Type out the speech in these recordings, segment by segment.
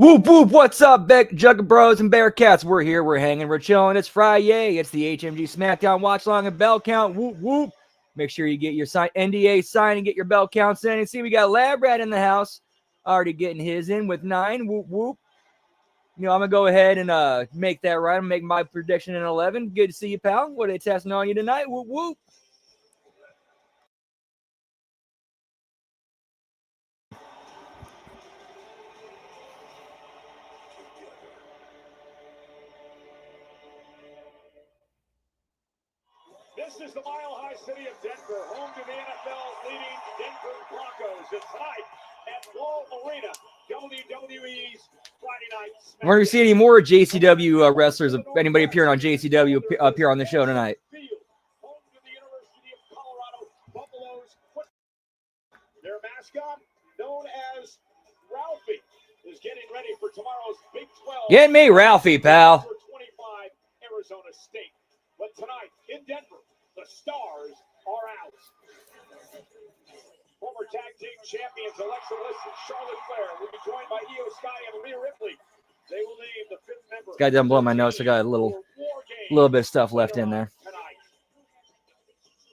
Whoop, whoop, what's up, Jugga Bros and Bearcats? We're here, we're hanging, we're chilling. It's Friyay. It's the HMG SmackDown watch along and bell count. Whoop, whoop. Make sure you get your NDA signed and get your bell counts in. And see, we got Lab Rat in the house, already getting his in with 9. Whoop, whoop. You know, I'm going to go ahead and make that right. I'm make my prediction in 11. Good to see you, pal. What are they testing on you tonight? Whoop, whoop. This is the mile-high city of Denver, home to the NFL-leading Denver Broncos. And tonight at Wall Arena, WWE's Friday night. I wonder if you see any more JCW wrestlers, anybody appearing on JCW appear on the show tonight. Home to the University of Colorado Buffaloes. Their mascot, known as Ralphie, is getting ready for tomorrow's Big 12. Get me Ralphie, pal. 25 Arizona State. But tonight in Denver, the stars are out. Former tag team champions Alexa Bliss and Charlotte Flair will be joined by Io Sky and Rhea Ripley. They will name the 5th member. This guy doesn't blow my notes. I got a little bit of stuff left in there. Tonight.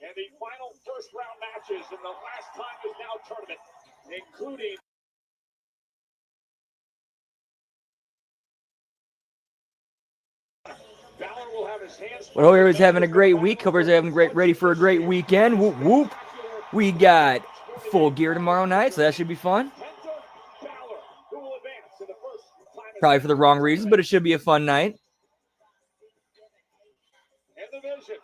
And the final first round matches in the Last Time Is Now tournament, including Well, hope everybody's having a great week. Hope everybody's ready for a great weekend. Whoop, whoop. We got Full Gear tomorrow night, so that should be fun. Probably for the wrong reasons, but it should be a fun night. In the Vision,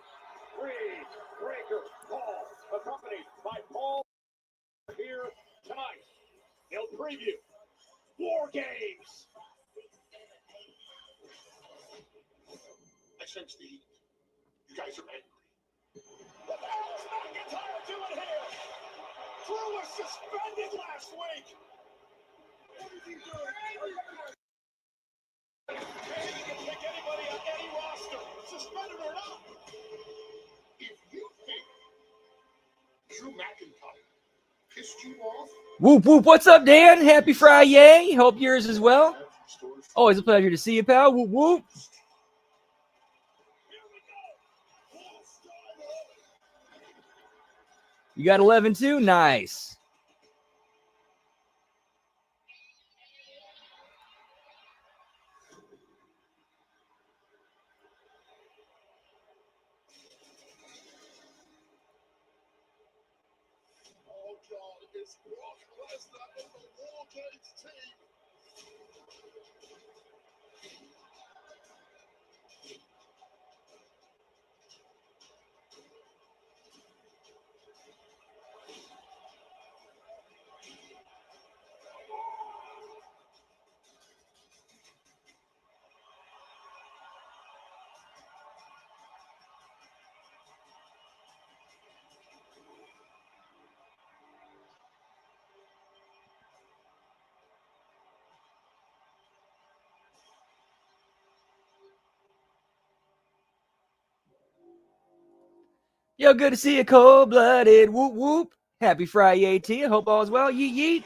Breaker Paul, accompanied by Paul here tonight. He'll preview War Games. I sense the heat. You guys are angry. What the hell is McIntyre doing here? Drew was suspended last week. What is he doing? He can pick anybody on any roster, suspended or not. If you think Drew McIntyre pissed you off. Whoop, whoop. What's up, Dan? Happy Friday. Hope yours as well. Always a pleasure to see you, pal. Whoop, whoop. You got 11 too? Nice. Oh, God, it's Brock Lesnar and the War Games team. Yo, good to see you, cold-blooded. Whoop, whoop. Happy Friday to you. Hope all is well. Yeet, yeet.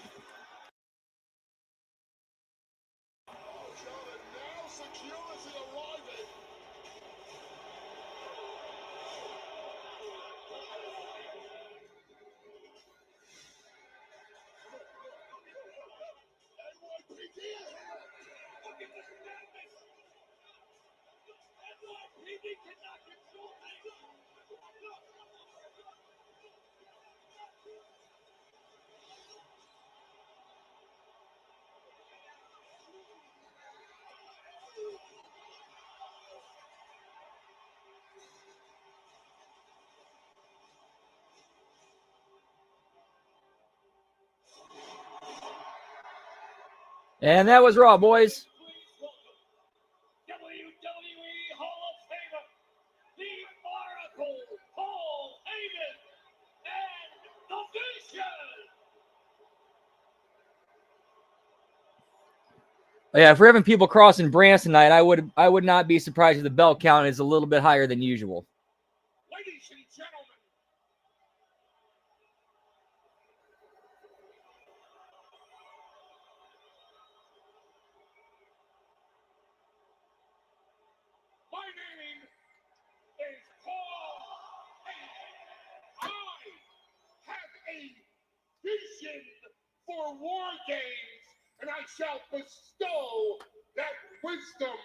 And that was Raw, boys. WWE Hall of Famer, the Oracle, Paul Heyman, and the Vision. Yeah, if we're having people crossing brands tonight, I would not be surprised if the bell count is a little bit higher than usual. Ladies and gentlemen, vision for war games, and I shall bestow that wisdom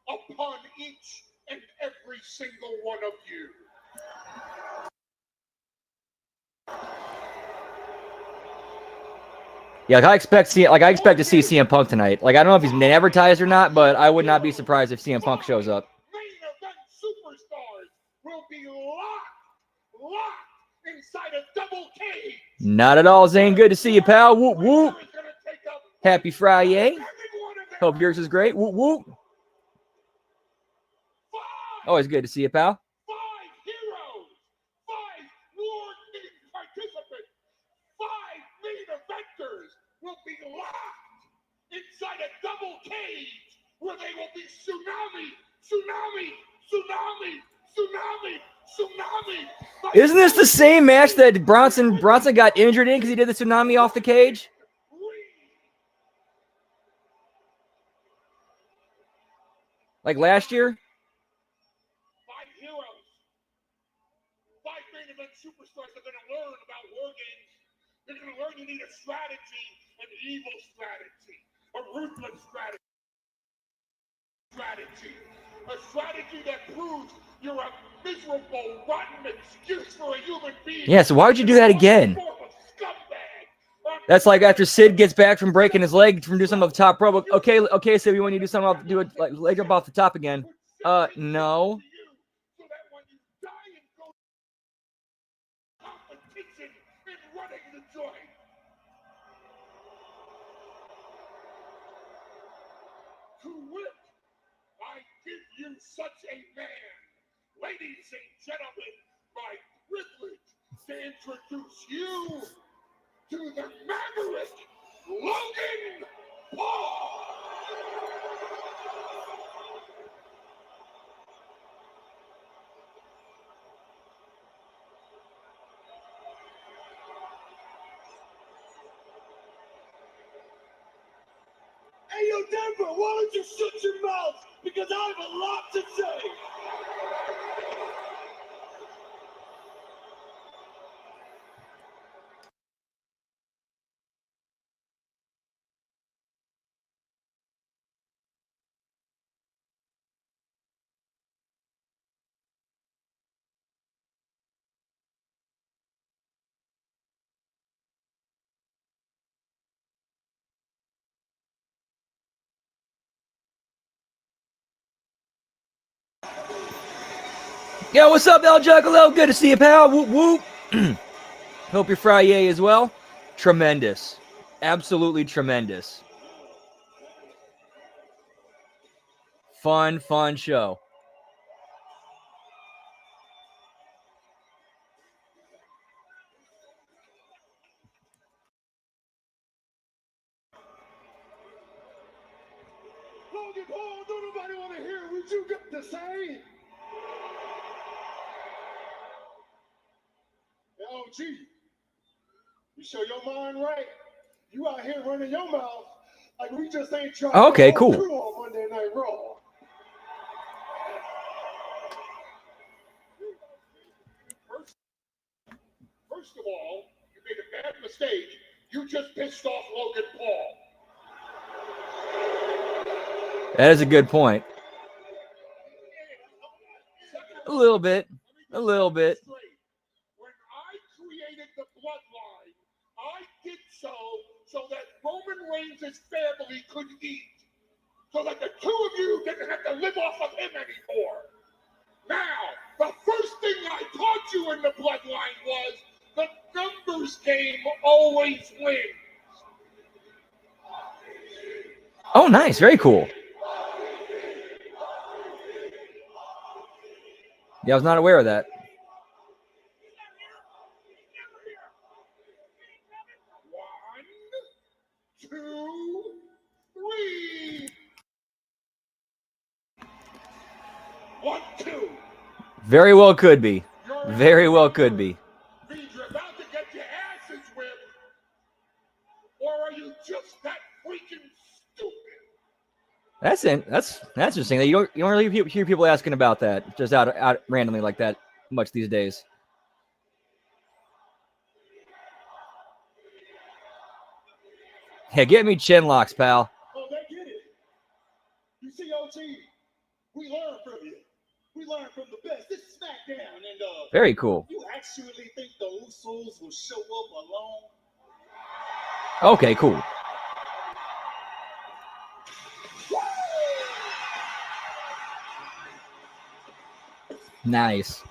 upon each and every single one of you. Yeah, I expect to see CM Punk tonight. Like, I don't know if he's been advertised or not, but I would not be surprised if CM Punk shows up. Main event superstars will be locked inside a double cage. Not at all, Zane. Good to see you, pal. Whoop whoop. Happy Friyay. Hope yours is great. Whoop whoop. Always good to see you, pal. 5 heroes, 5 War Games participants, 5 main eventers will be locked inside a double cage where they will be tsunami. Isn't this the same match that Bronson got injured in because he did the tsunami off the cage? Like last year? 5 heroes, 5 main event superstars are going to learn about war games. They're going to learn you need a strategy, an evil strategy, a ruthless strategy, a strategy that proves you're a miserable, rotten excuse for a human being. Yeah, so why would you do that again? That's like after Sid gets back from breaking his leg from doing something off the top rope. Okay, Sid, we want you to do something do it like leg up off the top again. No. To wit, I give you such a man. Ladies and gentlemen, my privilege to introduce you to the Maverick, Logan Paul. Hey, yo, Denver, why don't you shut your mouth? Because I have a lot to say. Yo, what's up, El Juggalo? Good to see you, pal. Whoop whoop. Hope your Friyay as well. Tremendous. Absolutely tremendous. Fun show. Logan Paul, don't nobody want to hear what you got to say. LG, you show your mind right. You out here running your mouth like we just ain't trying Okay, cool. on Monday Night Raw. First of all, you made a bad mistake. You just pissed off Logan Paul. That is a good point. A little bit. When I created the bloodline, I did so that Roman Reigns' family could eat. So that the two of you didn't have to live off of him anymore. Now, the first thing I taught you in the bloodline was the numbers game always wins. Oh, nice. Very cool. Yeah, I was not aware of that. 1, 2, 3. 1, 2. Very well could be. Very well could be. Means you're about to get your asses whipped, or are you just that freaking stupid? That's interesting. You don't really hear people asking about that just out randomly like that much these days. Yeah, get me chin locks, pal. Oh, they get it. You see, OG, we learn from you. We learn from the best. This is SmackDown, and Very cool. you actually think the Usos will show up alone? Okay, cool. Nice.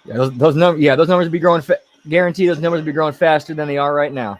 Yeah, those numbers. Yeah, those numbers would be growing. Guarantee those numbers would be growing faster than they are right now.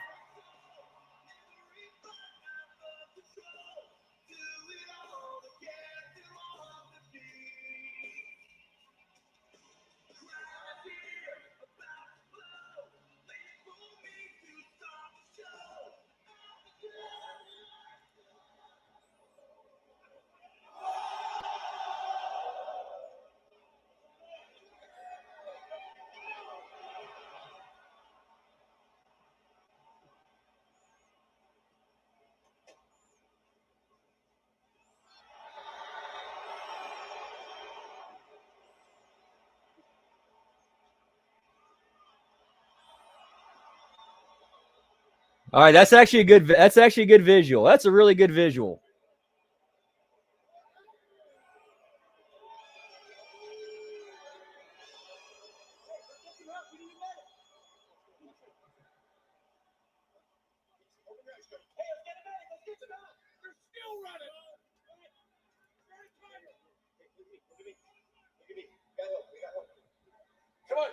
All right, that's actually a good. That's actually a good visual. That's a really good visual.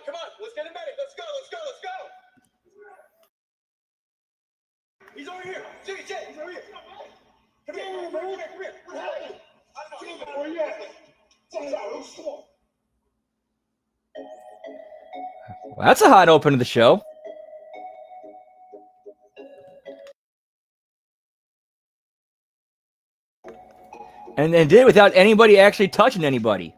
Come on, let's get a medic. Let's go. He's over here. Jimmy, he's over here. Come here. What happened? Where you at? Come on. Well, that's a hot open to the show. And did it without anybody actually touching anybody.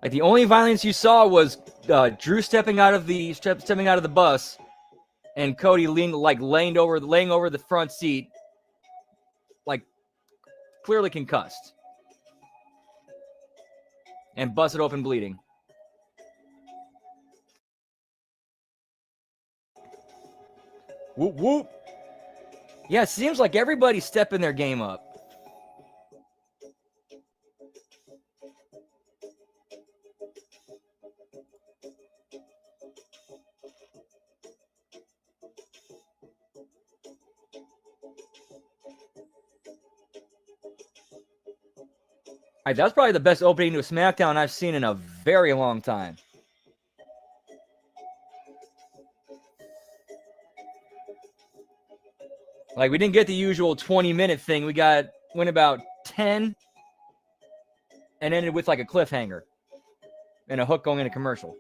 Like the only violence you saw was Drew stepping out of the bus, and Cody laying over the front seat, like clearly concussed, and busted open bleeding. Whoop whoop. Yeah, it seems like everybody's stepping their game up. All right, that's probably the best opening to a SmackDown I've seen in a very long time. Like, we didn't get the usual 20-minute thing. Went about 10 and ended with like a cliffhanger and a hook going into commercial.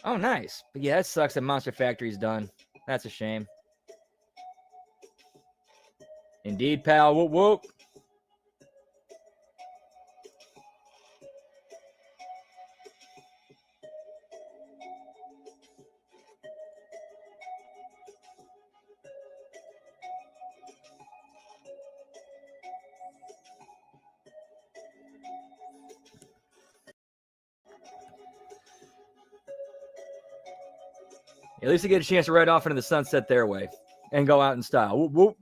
Oh, nice. But yeah, it sucks that Monster Factory's done. That's a shame. Indeed, pal. Whoop, whoop. At least they get a chance to ride off into the sunset their way and go out in style. Whoop, whoop.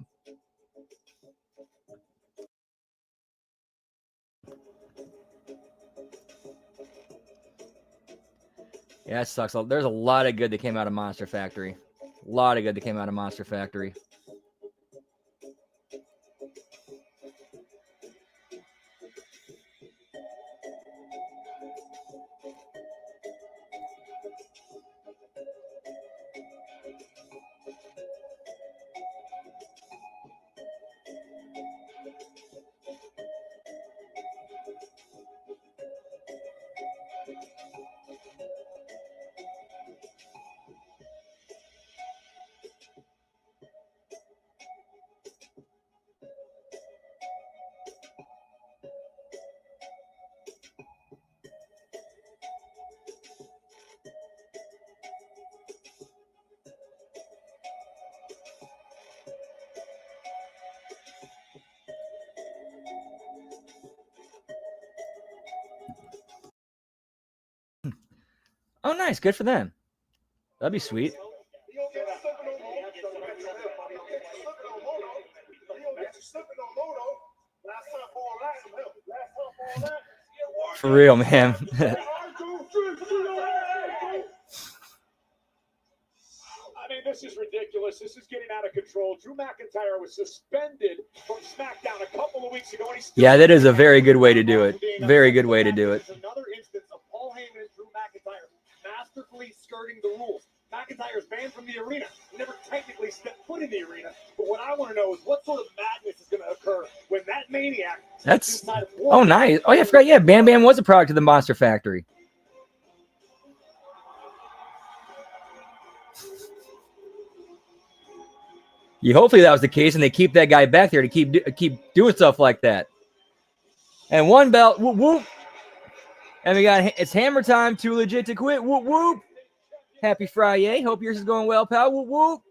Yeah, it sucks. There's a lot of good that came out of Monster Factory. A lot of good that came out of Monster Factory. Oh, nice. Good for them. That'd be sweet. For real, man. I mean, this is ridiculous. This is getting out of control. Drew McIntyre was suspended from SmackDown a couple of weeks ago. And Yeah, that is a very good way to do it. Very good way to do it. Another instance of Paul Heyman and Drew McIntyre masterfully skirting the rules. McIntyre is banned from the arena. He never technically stepped foot in the arena. But what I want to know is what sort of madness is going to occur when that maniac. That's oh nice. Oh yeah, I forgot. Yeah, Bam Bam was a product of the Monster Factory. Yeah, hopefully that was the case, and they keep that guy back there to keep doing stuff like that. And one belt, whoop whoop. And we got it's hammer time. Too legit to quit. Whoop whoop. Happy Friday. Hope yours is going well, pal. Whoop whoop.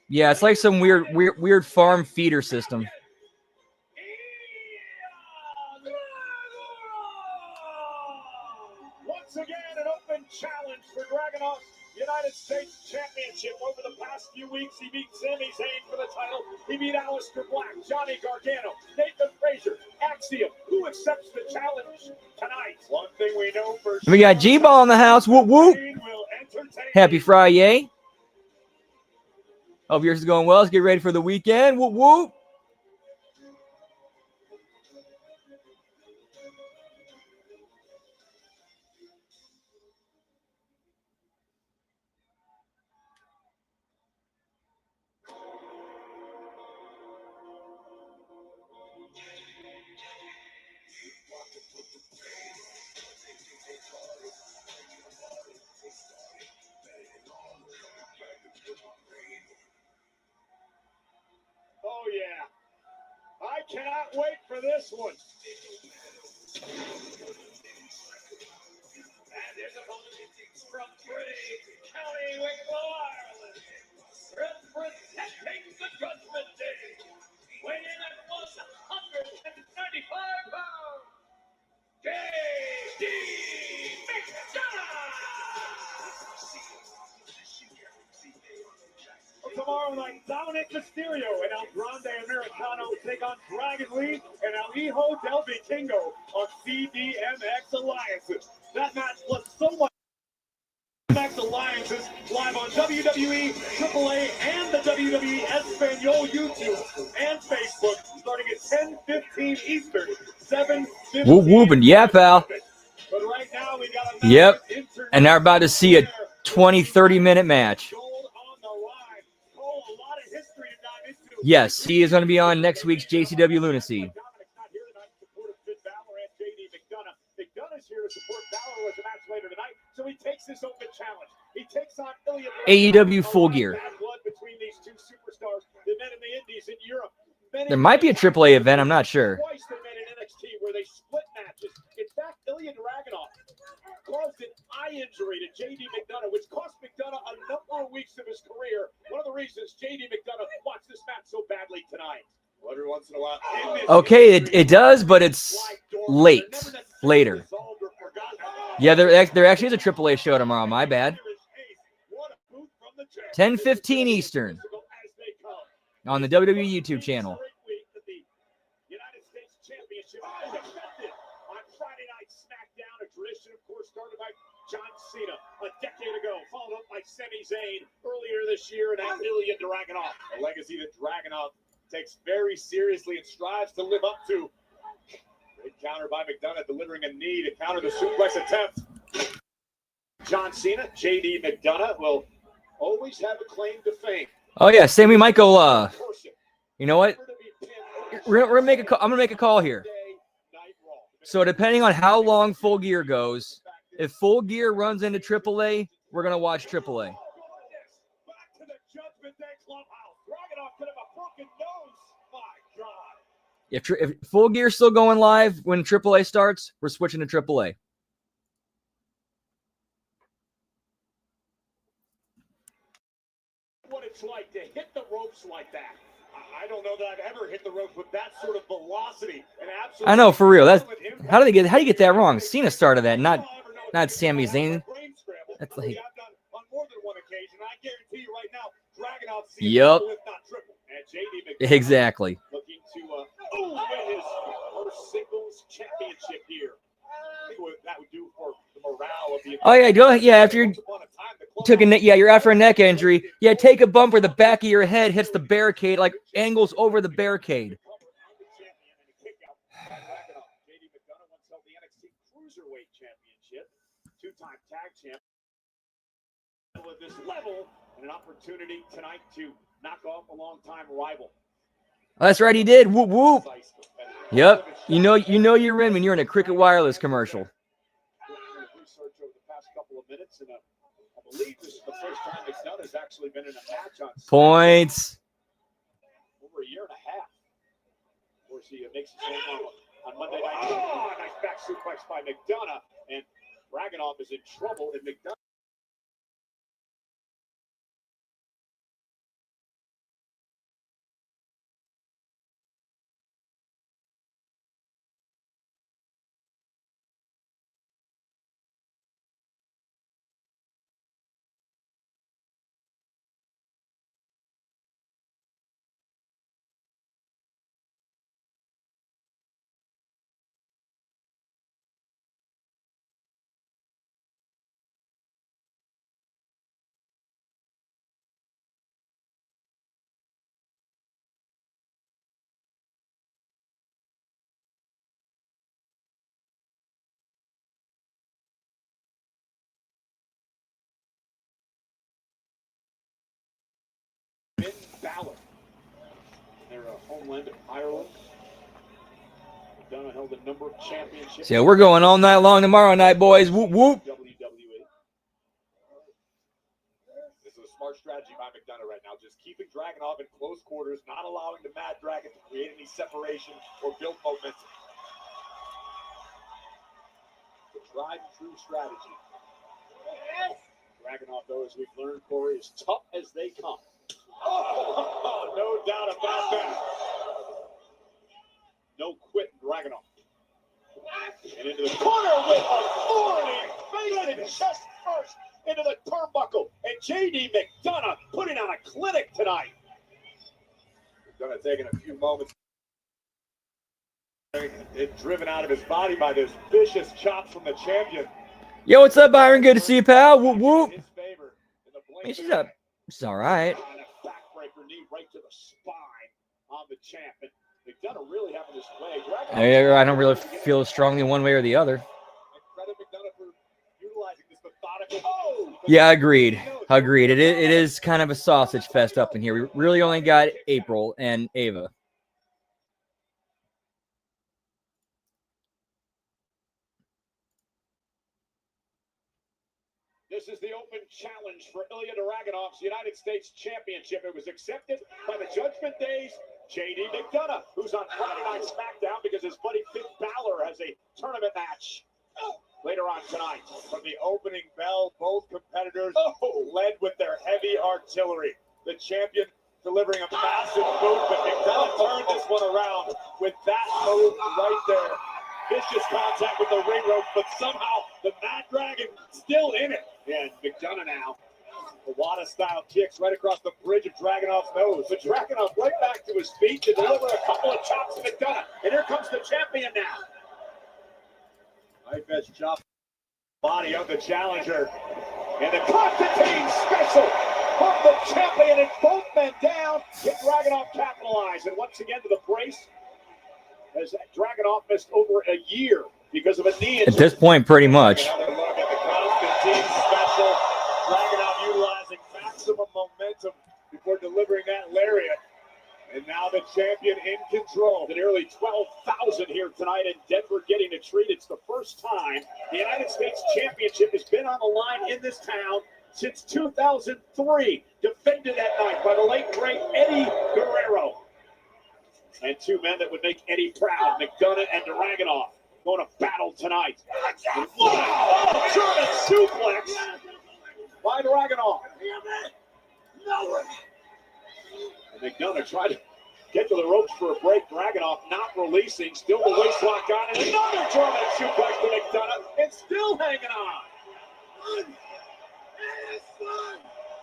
Yeah, it's like some weird farm feeder system. Once again, an open challenge for Dragunov's United States Championship. Over the past few weeks, he beat Sami Zayn for the title. He beat Aleister Black, Johnny Gargano, Nathan Frazier, Axiom. Who accepts the challenge tonight? One thing we know for sure. We got G-Ball in the house. Whoop whoop. Happy Friday. Hope yours is going well. Let's get ready for the weekend. Whoop whoop. Oh, yeah. I cannot wait for this one. And there's a opponent from Friyay, County Wicklow, Ireland. Representing the Judgment Day. Weighing in at 195 pounds. J.D. McDonough. Tomorrow night, Dominic Mysterio and El Grande Americano take on Dragon Lee and El Hijo del Vikingo on CDMX Alliances. That match plus so much CDMX Alliances live on WWE, AAA, and the WWE Espanol YouTube and Facebook starting at 10:15 Eastern, 7:15. Whoop whoop and yeah, pal. But right now we got a yep. And now we're about to see a 20-30 minute match. Yes, he is going to be on next week's JCW Lunacy. McDonough's here to support Balor with the match later tonight, so he takes this open challenge. He takes on AEW Full Gear. Between these two superstars, the men in the Indies in Europe. There might be a AAA event. I'm not sure. Twice the men in NXT where they split matches. In fact, Ilya Dragunov caused an eye injury to J.D. McDonough, which cost McDonough a number of weeks of his career. One of the reasons J.D. McDonough watched this match so badly tonight. Well, every once in a while. Okay, it does, but it's later. Yeah, there actually is a AAA show tomorrow. My bad. 10:15 Eastern on the WWE YouTube channel. United States Championship accepted on Friday night SmackDown, a tradition, of course, started by John Cena a decade ago, followed up by Sami Zayn earlier this year, and now Ilya Dragunov, a legacy that Dragunov takes very seriously and strives to live up to. Great counter by McDonough, delivering a knee to counter the suplex attempt. John Cena, J.D. McDonough will always have a claim to fame. Oh yeah, Sammy Michael. You know what? We're gonna make a call. I'm gonna make a call here. So depending on how long Full Gear goes, if Full Gear runs into AAA, we're gonna watch AAA. If Full Gear's still going live when AAA starts, we're switching to AAA. What it's like to hit the ropes like that. I don't know that I've ever hit the ropes with that sort of velocity and absolute. I know, for real. That's how do you get that wrong? Cena started that, not Sami Zayn. That's like, I've done on more than one occasion. I guarantee you right now, Dragunov sees yep, double, if not triple. And JD exactly. looking to win his first singles championship here. I think what that would do for the morale of the. Oh yeah, go yeah. After you took a neck, yeah, you're after a neck injury. Yeah, take a bump where the back of your head hits the barricade, like angles over the barricade. Cruiserweight championship, two-time tag champ at this level, and an opportunity tonight to knock off a long-time rival. That's right, he did. Whoop whoop. Yep. You know you're in when you're in a Cricket Wireless commercial. Research over the past couple of minutes, and I believe this is the first time McDonough has actually been in a match on points over a year and a half. Of course, he makes his name on Monday night. Oh, nice back suplex by McDonough, and Dragunov is in trouble, and McDonough. Finn Balor, their homeland of Ireland. McDonough held a number of championships. So we're going all night long tomorrow night, boys. Whoop whoop. WWE. This is a smart strategy by McDonough right now, just keeping Dragunov in close quarters, not allowing the Mad Dragon to create any separation or build momentum. The tried and true strategy. Dragunov, though, as we've learned, Corey, is tough as they come. Oh, no doubt about that. No quit, Dragunov. And into the corner with authority. Face and chest first into the turnbuckle. And JD McDonough putting on a clinic tonight. McDonough taking a few moments. Driven out of his body by those vicious chops from the champion. Yo, what's up, Byron? Good to see you, pal. Whoop whoop. Hey, she's up. She's all right. Backbreaker knee right to the spine on the champ. And McDonough really having this way. I don't really feel strongly one way or the other. Yeah, agreed. Agreed. It is kind of a sausage fest up in here. We really only got April and Ava. This is the open challenge for Ilya Dragunov's United States Championship. It was accepted by the Judgment Day's JD McDonough, who's on Friday Night SmackDown because his buddy Finn Balor has a tournament match later on tonight. From the opening bell, both competitors led with their heavy artillery. The champion delivering a massive boot, but McDonough turned this one around with that move right there. Vicious contact with the ring rope, but somehow the Mad Dragon still in it. And McDonough now. The Wada-style kicks right across the bridge of Dragunov's nose. But Dragunov right back to his feet to deliver a couple of chops to McDonough. And here comes the champion now. Knife edge chop. Body of the challenger. And the Constantine special from the champion, and both men down. Get Dragunov capitalized. And once again to the brace. As Dragunov missed over a year because of a knee injury. At this point, pretty much. Another look at the Constantine special. Dragunov utilizing maximum momentum before delivering that lariat. And now the champion in control. The nearly 12,000 here tonight in Denver getting a treat. It's the first time the United States Championship has been on the line in this town since 2003. Defended that night by the late, great Eddie Guerrero. And two men that would make Eddie proud, McDonough and Dragunov, going to battle tonight. Wow! German suplex by Dragunov. And McDonough tried to Get to the ropes for a break. Dragunov not releasing. Still the waist lock on. And another German suplex to McDonough. And still hanging on.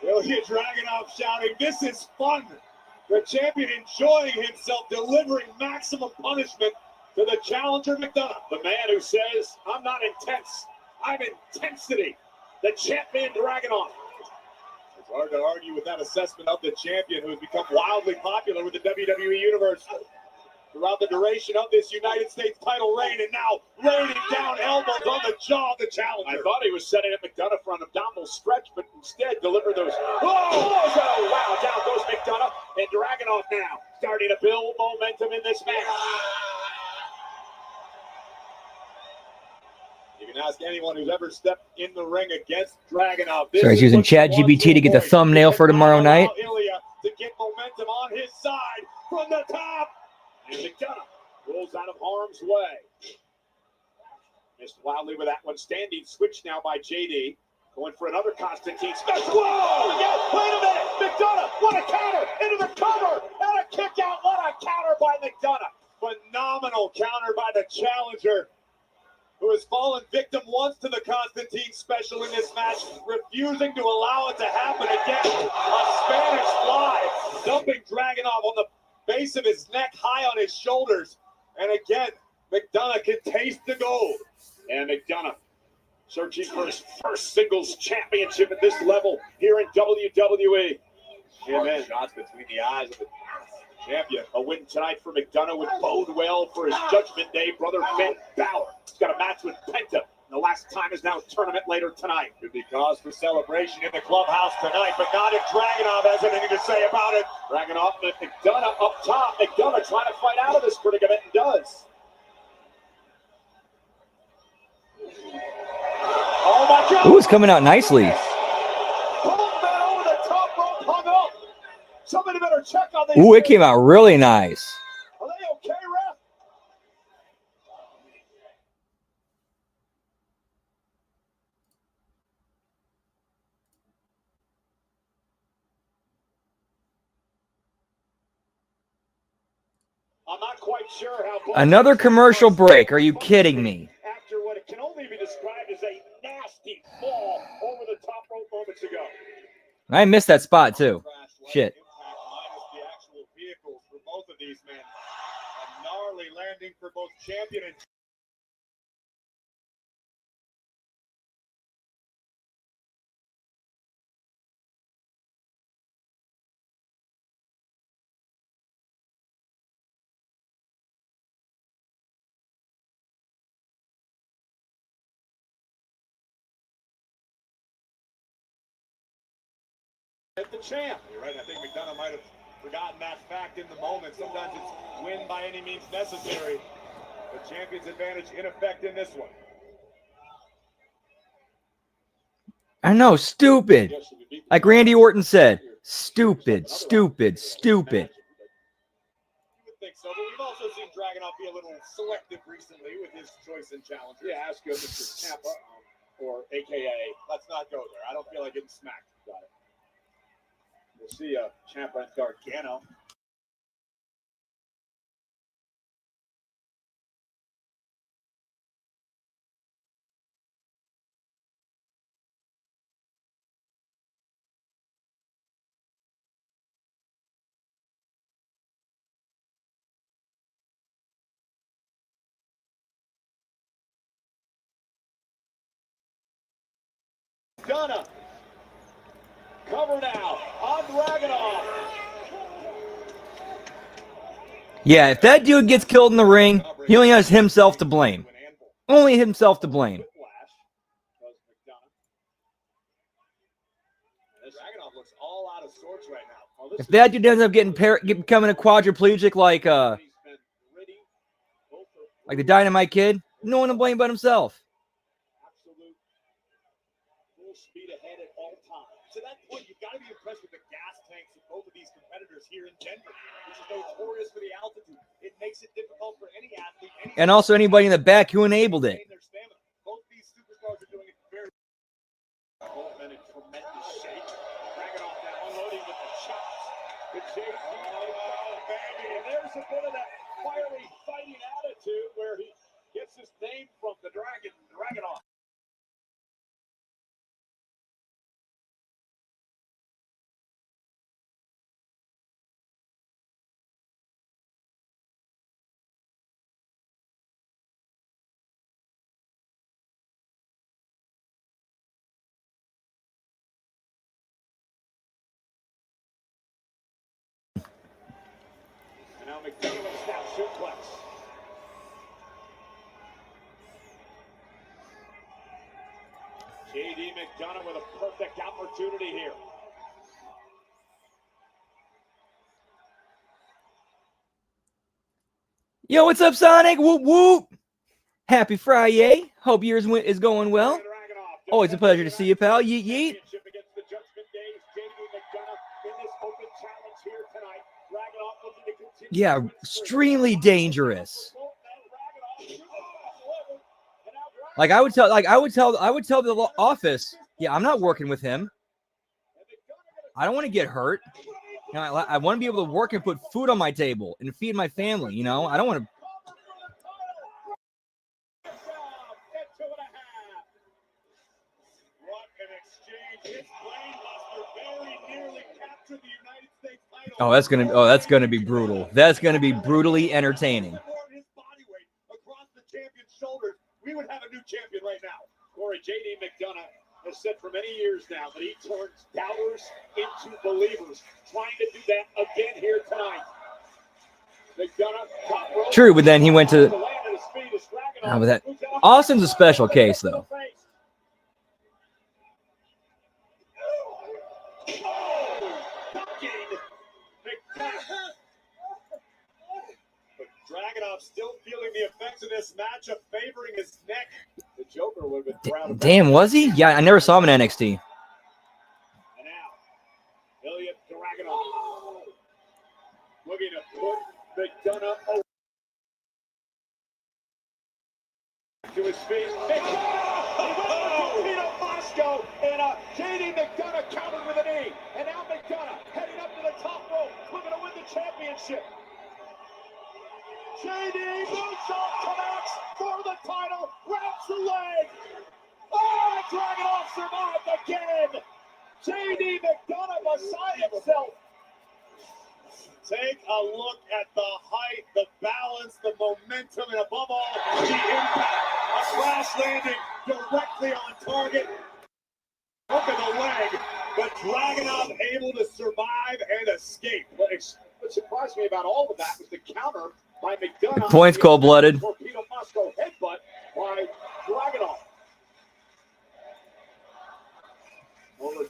Ilya Dragunov shouting, "This is fun." The champion enjoying himself, delivering maximum punishment to the challenger McDonough. The man who says, "I'm not intense, I'm intensity." The champion Dragunov. It's hard to argue with that assessment of the champion, who has become wildly popular with the WWE Universe throughout the duration of this United States title reign, and now raining down elbows on the jaw of the challenger. I thought he was setting up McDonough for an abdominal stretch, but instead delivered those. Oh, wow, down goes McDonough, and Dragunov now starting to build momentum in this match. You can ask anyone who's ever stepped in the ring against Dragunov. So he's using ChatGPT to get the thumbnail for tomorrow night. Ilya to get momentum on his side from the top. And McDonough rolls out of harm's way. Missed wildly with that one. Standing switch now by JD. Going for another Constantine Smith. Whoa! Yeah, wait a minute! McDonough, what a counter! Into the cover! And a kick out! What a counter by McDonough! Phenomenal counter by the challenger, who has fallen victim once to the Constantine special in this match, refusing to allow it to happen again. A Spanish fly, dumping Dragunov on the base of his neck, high on his shoulders. And again, McDonough can taste the gold. And McDonough searching for his first singles championship at this level here in WWE. Amen. Shots between the eyes of the champion. A win tonight for McDonough would bode well for his Judgment Day brother Finn Balor. He's got a match with Penta. The last time is now a tournament later tonight. Could be cause for celebration in the clubhouse tonight, but not if Dragunov has anything to say about it. Dragunov and McDonough up top. McDonough trying to fight out of this predicament and does. Oh my God! Ooh, it's coming out nicely. Both men over the top rope hung up. Somebody better check on these. Ooh, it came out really nice. Are they okay, ref? I'm not quite sure how. Another commercial break. Are you kidding me? After what it can only be described as a nasty fall over the top rope moments ago. I missed that spot too. Shit. Minus the actual vehicles for both of these men. A gnarly landing for both champion and the champ. You're right. I think McDonough might have forgotten that fact in the moment. Sometimes it's win by any means necessary. The champion's advantage in effect in this one. I know, stupid. Like Randy Orton said, stupid, stupid, stupid. You would think so, but we've also seen Dragunov be a little selective recently with his choice in challengers. Yeah, ask good Mr. Tampa, or AKA, let's not go there. I don't feel like getting smacked. Got it. We'll see Ciampa and Gargano. Donna. Cover now on Dragunov. Yeah, if that dude gets killed in the ring, he only has himself to blame. Only himself to blame. Dragunov looks all out of sorts right now. If that dude ends up becoming a quadriplegic like the Dynamite Kid, no one to blame but himself. Absolute full speed ahead at all times. To that point, you've got to be impressed with the gas tanks of both of these competitors here in Denver, which is notorious for the altitude. It makes it difficult for any athlete. And also anybody in the back who enabled it. Both these superstars are doing it very well. Both men in tremendous shape. Dragunov now unloading with the chops. The JD, oh, baby, now McDonough with a snap suplex. JD McDonough with a perfect opportunity here. Yo, what's up, Sonic? Whoop, whoop. Happy Friday. Hope yours is going well. Always a pleasure to see you, pal. Yeet, yeet. Yeah, extremely dangerous. Like I would tell the office, yeah, I'm not working with him. I don't want to get hurt. You know, I want to be able to work and put food on my table and feed my family. You know, I don't want to. Oh, that's gonna be brutal. That's gonna be brutally entertaining. We would have a new champion right now. Corey, JD McDonough has said for many years now that he turns doubters into believers. Trying to do that again here tonight. McDonough, top rope. True, but then he went to. Oh, but that Austin's a special case, though. Dragunov still feeling the effects of this matchup, favoring his neck. The Joker would have been proud of that. Damn, was he? Yeah, I never saw him in NXT. And now, Ilya Dragunov looking to put McDonough over to his feet. Torpedo Moscow, and JD McDonough countered with a knee. And now McDonough heading up to the top rope, looking to win the championship. JD moves off to Max for the title, wraps the leg. Oh, Dragunov survived again. JD McDonough beside himself. Take a look at the height, the balance, the momentum, and above all, the impact. A crash landing directly on target. Look at the leg, but Dragunov able to survive and escape. What surprised me about all of that was the counter by McDonough. Points cold-blooded. Torpedo Moscow headbutt by Dragunov. Over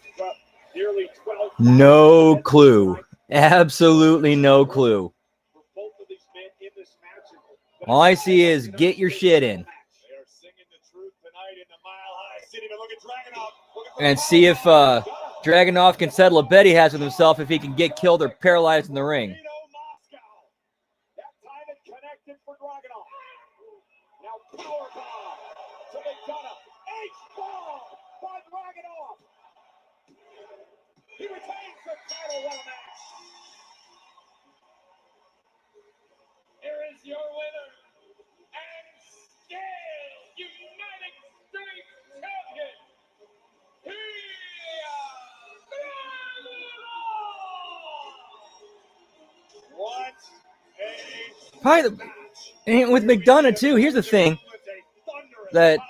nearly 12. No clue. Absolutely no clue. For both of these men in this match. All I see is get your shit in. They are singing the truth tonight in the Mile High City. But look at Dragunov. And see if Dragunov can settle a bet he has with himself if he can get killed or paralyzed in the ring. That time it connected for Dragunov. Now powerbomb to McDonough. H-bomb by Dragunov. He retains the title. What a match. Here is your winner and still United States champion, Friyay. What a Probably and with McDonough too. Here's the thing that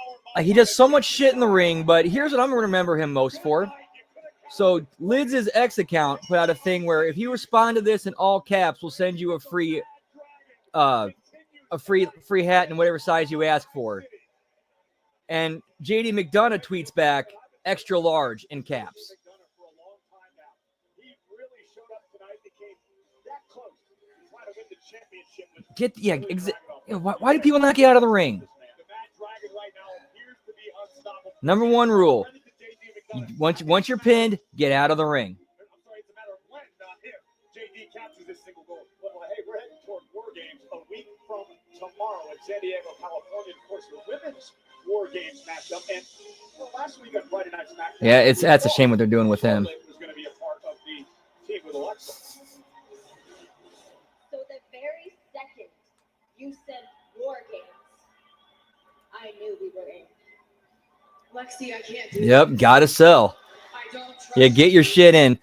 he does so much shit in the ring, but here's what I'm gonna remember him most for. So Lids' X account put out a thing where if you respond to this in all caps, we'll send you a free hat in whatever size you ask for. And JD McDonough tweets back extra large in caps. Why do people not get out of the ring? Number one rule. Once you're pinned, get out of the ring. I'm sorry, it's a matter of when, not if. JD captures this single goal. Well, hey, we're heading toward War Games a week from tomorrow in San Diego, California. Of course, the women's War Games matchup. And last week on Friday Night SmackDown, yeah, that's a shame what they're doing with him. Was going to be a part of the team with Alexa. So the very second you said War Games, I knew we were in. Lexi, I can't do Yep, gotta sell. Yeah, get your shit in.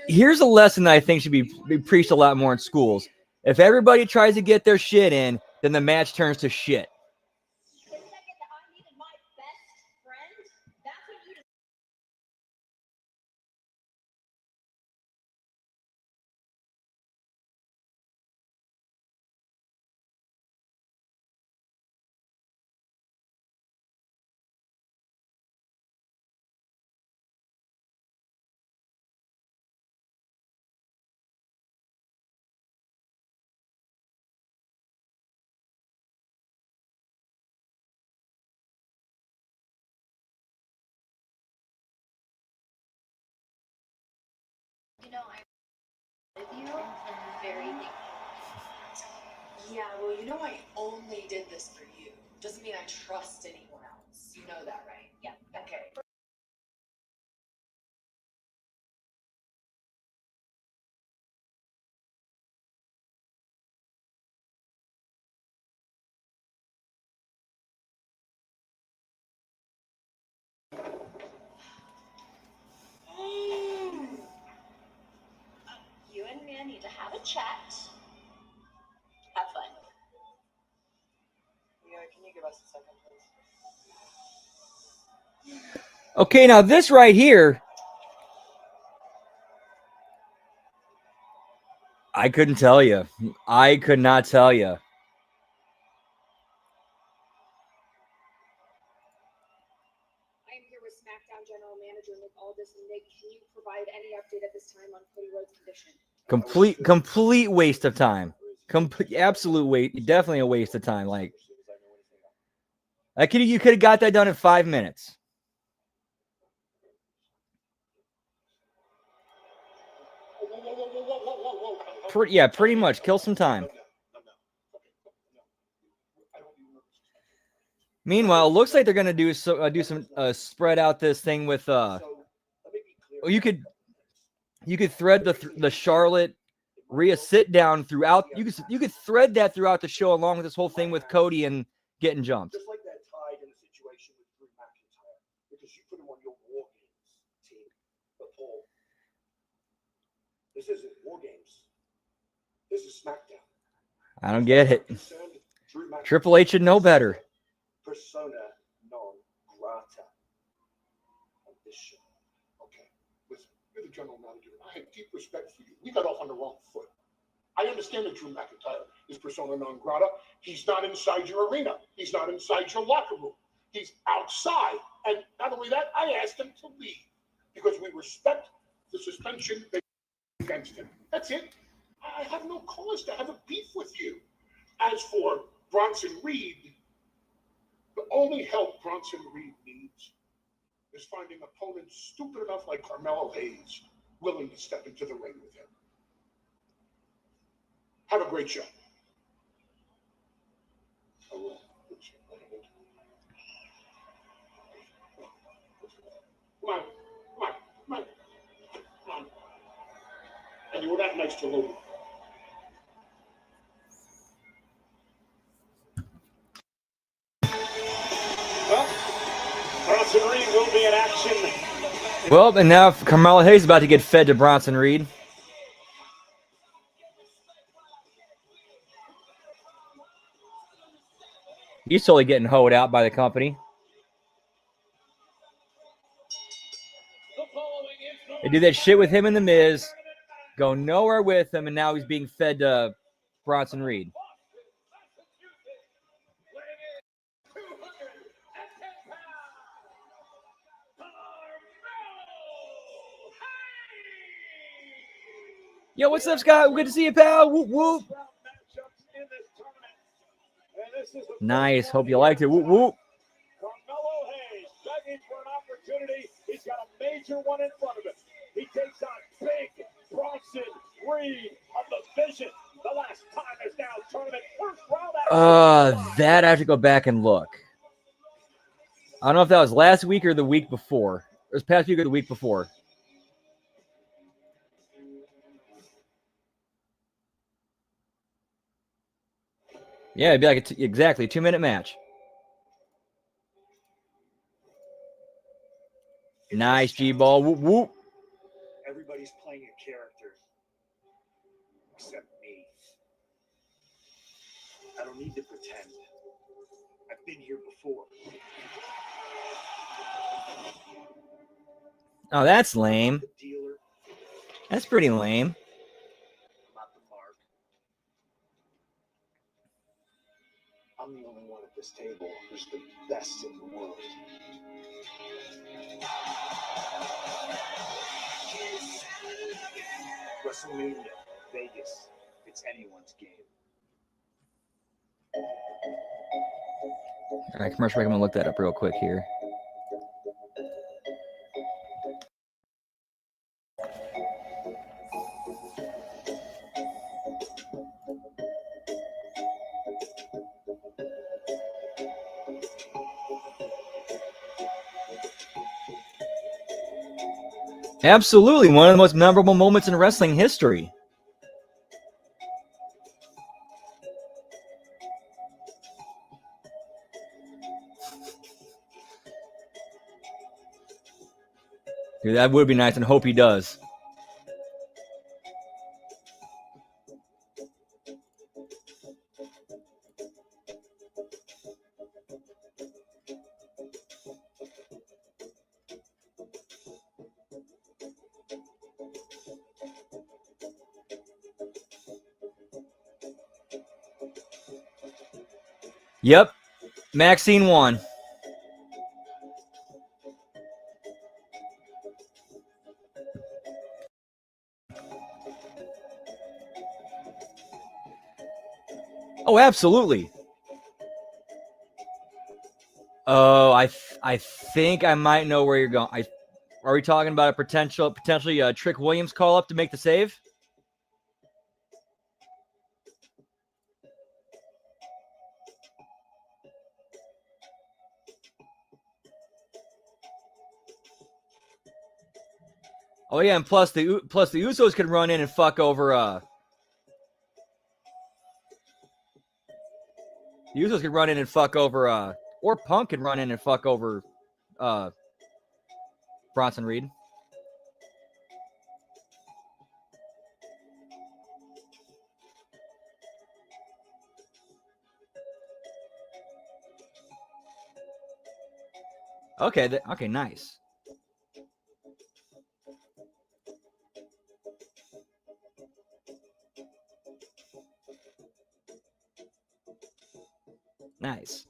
Here's a lesson that I think should be preached a lot more in schools. If everybody tries to get their shit in, then the match turns to shit. You know, I'm with you. Very thankful. Yeah, well, you know I only did this for you. Doesn't mean I trust anyone else. You know that, right? Yeah. Okay. You and me need to have a chat. Have fun. Yeah, can you give us a second, please? Okay, now this right here, I couldn't tell you. I could not tell you. I am here with SmackDown General Manager Nick Aldis. And Nick, can you provide any update at this time on Cody Rhodes' condition? Complete waste of time. Absolute waste. Definitely a waste of time. Like, you could have got that done in 5 minutes. Pretty much. Kill some time. Meanwhile, it looks like they're gonna do some spread out this thing with you could thread the Charlotte Rhea sit down throughout. You could thread that throughout the show along with this whole thing with Cody and getting jumped. Just like that tied in a situation with Drew McIntyre, because you put him on your War Games team. But Paul, this isn't War Games. This is SmackDown. I don't get it. Drew McIntyre, Triple H should know better. persona non grata on this show. Okay, listen, you're the general manager. I have deep respect for you. We got off on the wrong foot. I understand that Drew McIntyre is persona non grata. He's not inside your arena. He's not inside your locker room. He's outside. And not only that, I asked him to leave because we respect the suspension against him. That's it. I have no cause to have a beef with you. As for Bronson Reed, the only help Bronson Reed needs is finding opponents stupid enough like Carmelo Hayes willing to step into the ring with him. Have a great show. Come on, come on, come on, come on. And you were that nice to Lou. Well, Bronson Reed will be in action. Well, and now Carmelo Hayes is about to get fed to Bronson Reed. He's totally getting hoed out by the company. They do that shit with him and The Miz, go nowhere with him, and now he's being fed to Bronson Reed. Yo, what's up, Scott? Good to see you, pal. Whoop, whoop. Nice. Hope you liked it. Whoop, whoop. Carmelo Hayes begging for an opportunity. He's got a major one in front of him. He takes on big Bronson Reed of the Vision. The last time is now tournament first round. That I have to go back and look. I don't know if that was last week or the week before. It was past week or the week before. Yeah, it'd be like exactly a 2-minute match. Nice G-ball. Whoop, whoop. Everybody's playing a character except me. I don't need to pretend. I've been here before. Oh, that's lame. The dealer, That's pretty lame. I'm not the mark. I'm the only one at this table who's the best in the world. WrestleMania, Vegas, it's anyone's game. All right, commercial break. I'm going to look that up real quick here. Absolutely, one of the most memorable moments in wrestling history. Dude, that would be nice, and hope he does. Yep, Maxine won. Oh, absolutely. Oh, I think I might know where you're going. Are we talking about a potentially Trick Williams call up to make the save? Oh yeah, and plus the Usos could run in and fuck over. The Usos could run in and fuck over. Or Punk could run in and fuck over. Bronson Reed. Okay, okay, nice. Nice.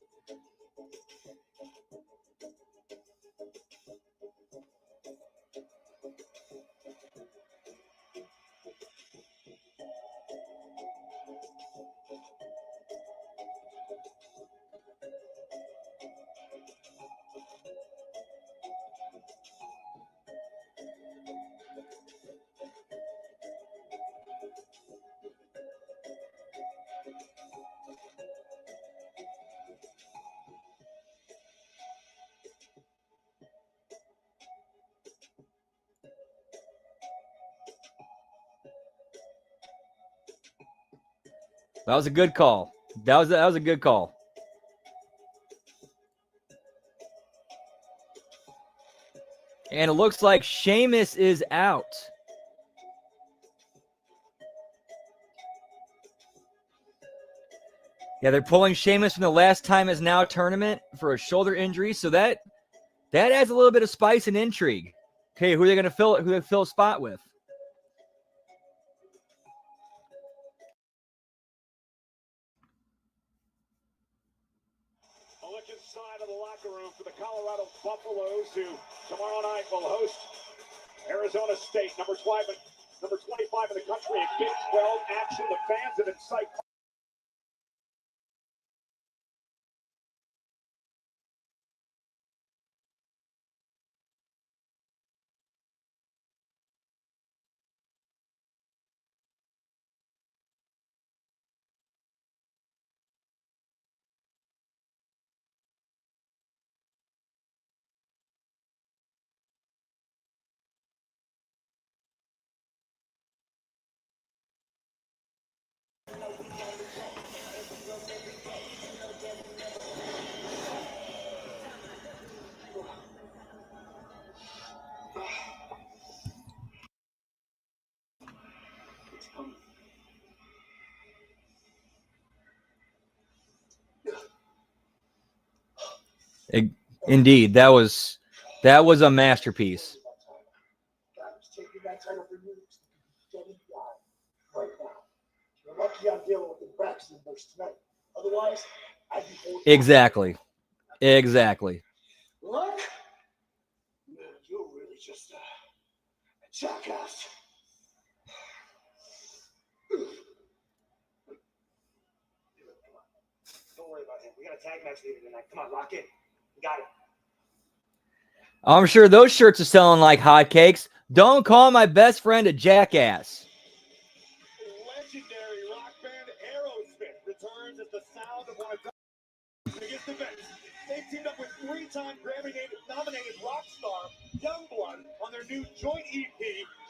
That was a good call. That was a good call. And it looks like Sheamus is out. Yeah, they're pulling Sheamus from the Last Time Is Now tournament for a shoulder injury, so that adds a little bit of spice and intrigue. Okay, who are they going to fill a spot with? A look inside of the locker room for the Colorado Buffaloes, who tomorrow night will host Arizona State, number 25 in the country in Big 12 action. The fans have been psyched. Indeed, that was a masterpiece. Exactly. Exactly. Look, man, you're really just a jackass. Don't worry about him. We got a tag match later tonight. Come on, lock in. We got it. I'm sure those shirts are selling like hotcakes. Don't call my best friend a jackass. Legendary rock band Aerosmith returns as the sound of one of God's biggest events. They teamed up with three-time Grammy-nominated rock star Youngblood on their new joint EP,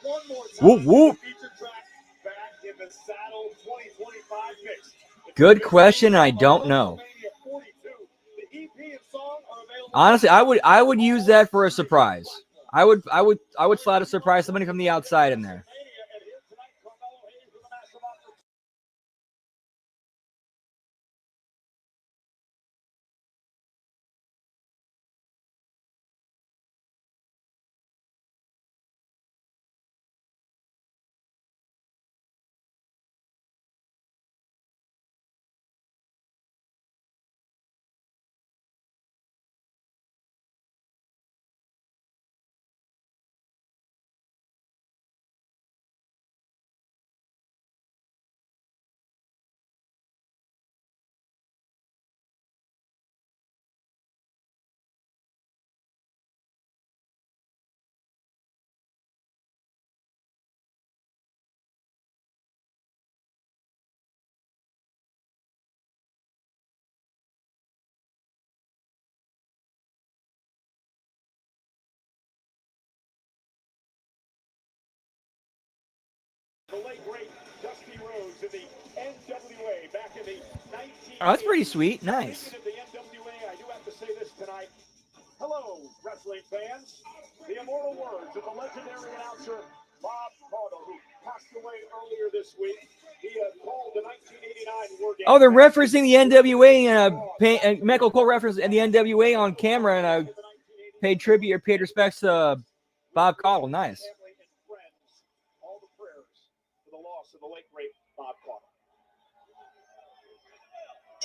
One More Time. Whoop, whoop. Feature track Back in the Saddle 2025 mix. Good question. I don't know. The EP and song are available. Honestly, I would use that for a surprise. I would slide a surprise somebody from the outside in there. The late great Dusty Rhodes in the NWA back in the 1980s. Oh, that's pretty sweet. Nice. Speaking of the NWA, I do have to say this tonight. Hello, wrestling fans. The immortal words of the legendary announcer Bob Caudle, who passed away earlier this week. He called the 1989 War Games. Oh, they're referencing the NWA and Michael Cole referenced the NWA on camera, and I paid tribute or paid respects to Bob Caudle. Nice. Family and friends, all the prayers for the loss of the late great Bob Caudle.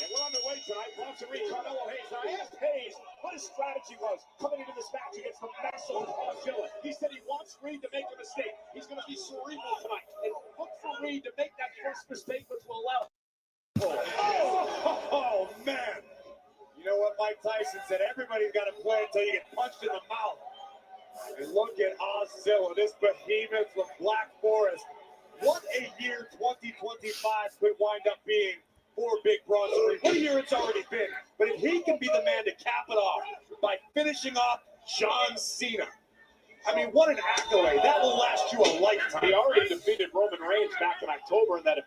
And we're underway tonight. Bronson Reed, Carmelo Hayes. Now, I asked Hayes what his strategy was coming into this match against the massive Godzilla. He said he wants Reed to make a mistake. He's going to be cerebral tonight and look for Reed to make that first mistake, which will allow. Oh, man. You know what Mike Tyson said? Everybody's got to play until you get punched in the mouth. And look at Godzilla, this behemoth from Black Forest. What a year 2025 could wind up being for Big Bronson Reed. What a year it's already been. But if he can be the man to cap it off by finishing off John Cena, I mean, what an accolade. That will last you a lifetime. He already defeated Roman Reigns back in October in that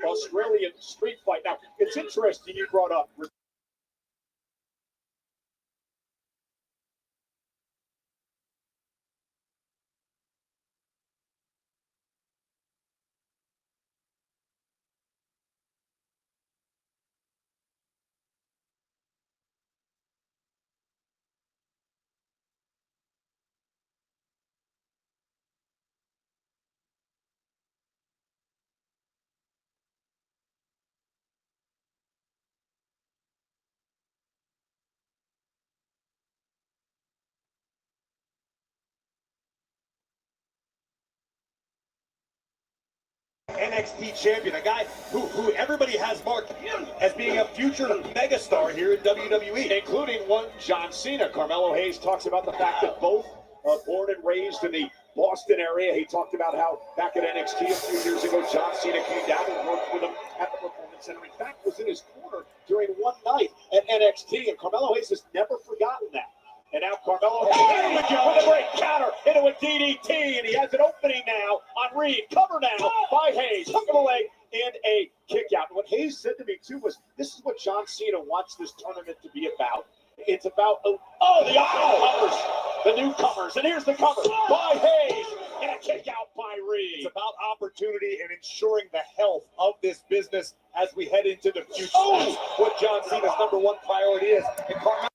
Australian street fight. Now, it's interesting you brought up. NXT champion, a guy who everybody has marked as being a future megastar here in WWE, including one John Cena. Carmelo Hayes talks about the fact that both are born and raised in the Boston area. He talked about how back at NXT a few years ago, John Cena came down and worked with him at the Performance Center. In fact, was in his corner during one night at NXT, and Carmelo Hayes has never forgotten that. And now Carmelo Hayes with a great counter into a DDT, and he has an opening now on Reed. Cover now by Hayes. Hook of the leg and a kick out. And what Hayes said to me, too, was this is what John Cena wants this tournament to be about. It's about, the up-and-comers, the newcomers. And here's the cover by Hayes and a kick out by Reed. It's about opportunity and ensuring the health of this business as we head into the future. That's what John Cena's number one priority is. And Carmelo.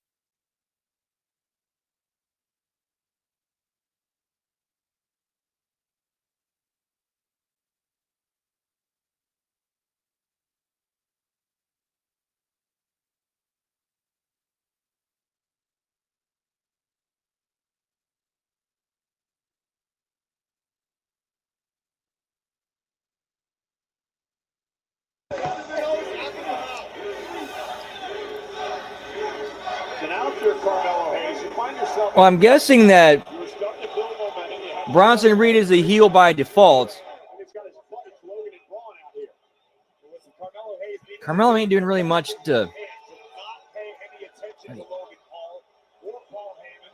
Well, I'm guessing that Bronson Reed is a heel by default. Carmelo ain't doing really much to.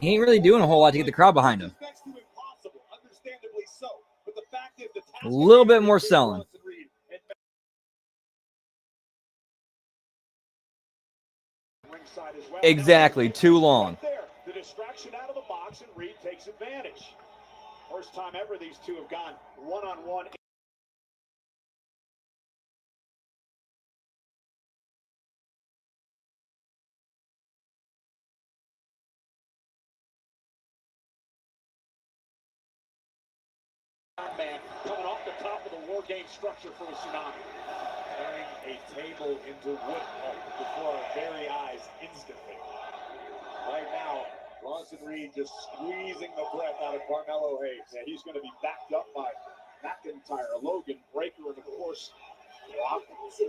He ain't really doing a whole lot to get the crowd behind him. Next to impossible, understandably so. But the fact is, the task A little bit more selling. Exactly, too long. The distraction out of the box, and Reed takes advantage. First time ever these two have gone one-on-one. Man coming off the top of the war game structure for a tsunami. Turning a table into wood pulp before our very eyes instantly. Right now, Bronson Reed just squeezing the breath out of Carmelo Hayes. And he's going to be backed up by McIntyre, Logan, Breaker, and of course, Brock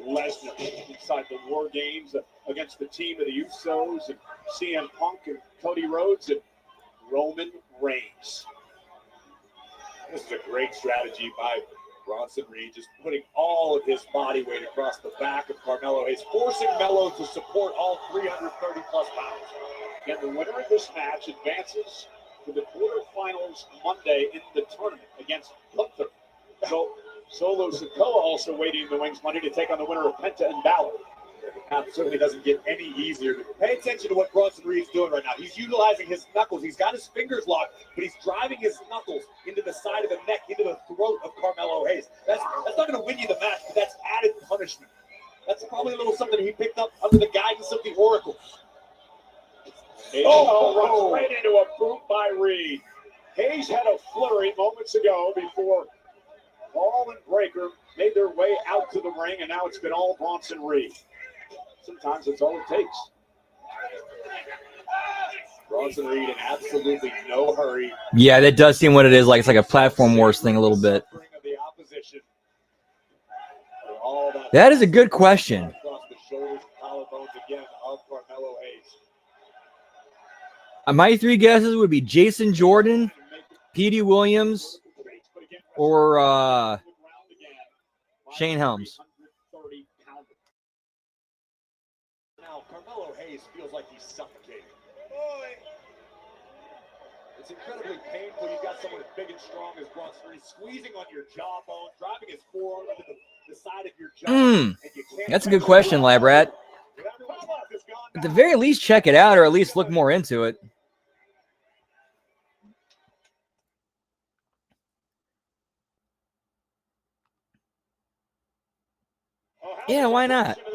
Lesnar inside the War Games against the team of the Usos and CM Punk and Cody Rhodes and Roman Reigns. This is a great strategy by Bronson Reed, just putting all of his body weight across the back of Carmelo Hayes, forcing Melo to support all 330-plus pounds. And the winner of this match advances to the quarterfinals Monday in the tournament against Gunther. So Solo Sikoa also waiting in the wings Monday to take on the winner of Penta and Balor. The path certainly doesn't get any easier. Pay attention to what Bronson Reed's doing right now. He's utilizing his knuckles. He's got his fingers locked, but he's driving his knuckles into the side of the neck, into the throat of Carmelo Hayes. That's not going to win you the match, but that's added punishment. That's probably a little something he picked up under the guidance of the Oracle. Runs right into a boot by Reed. Hayes had a flurry moments ago before Paul and Breaker made their way out to the ring, and now it's been all Bronson Reed. Sometimes that's all it takes. Bronson Reed in absolutely no hurry. Yeah, that does seem what it is. Like it's like a platform wars thing a little bit. That is a good question. My three guesses would be Jason Jordan, Petey Williams, or Shane Helms. Now, Carmelo Hayes feels like he's suffocating. It's incredibly painful. You've got someone as big and strong as Bronson Reed squeezing on your jawbone, driving his forearm into the side of your jaw. That's a good question, Labrat. At the very least, check it out, or at least look more into it. Yeah, why not? It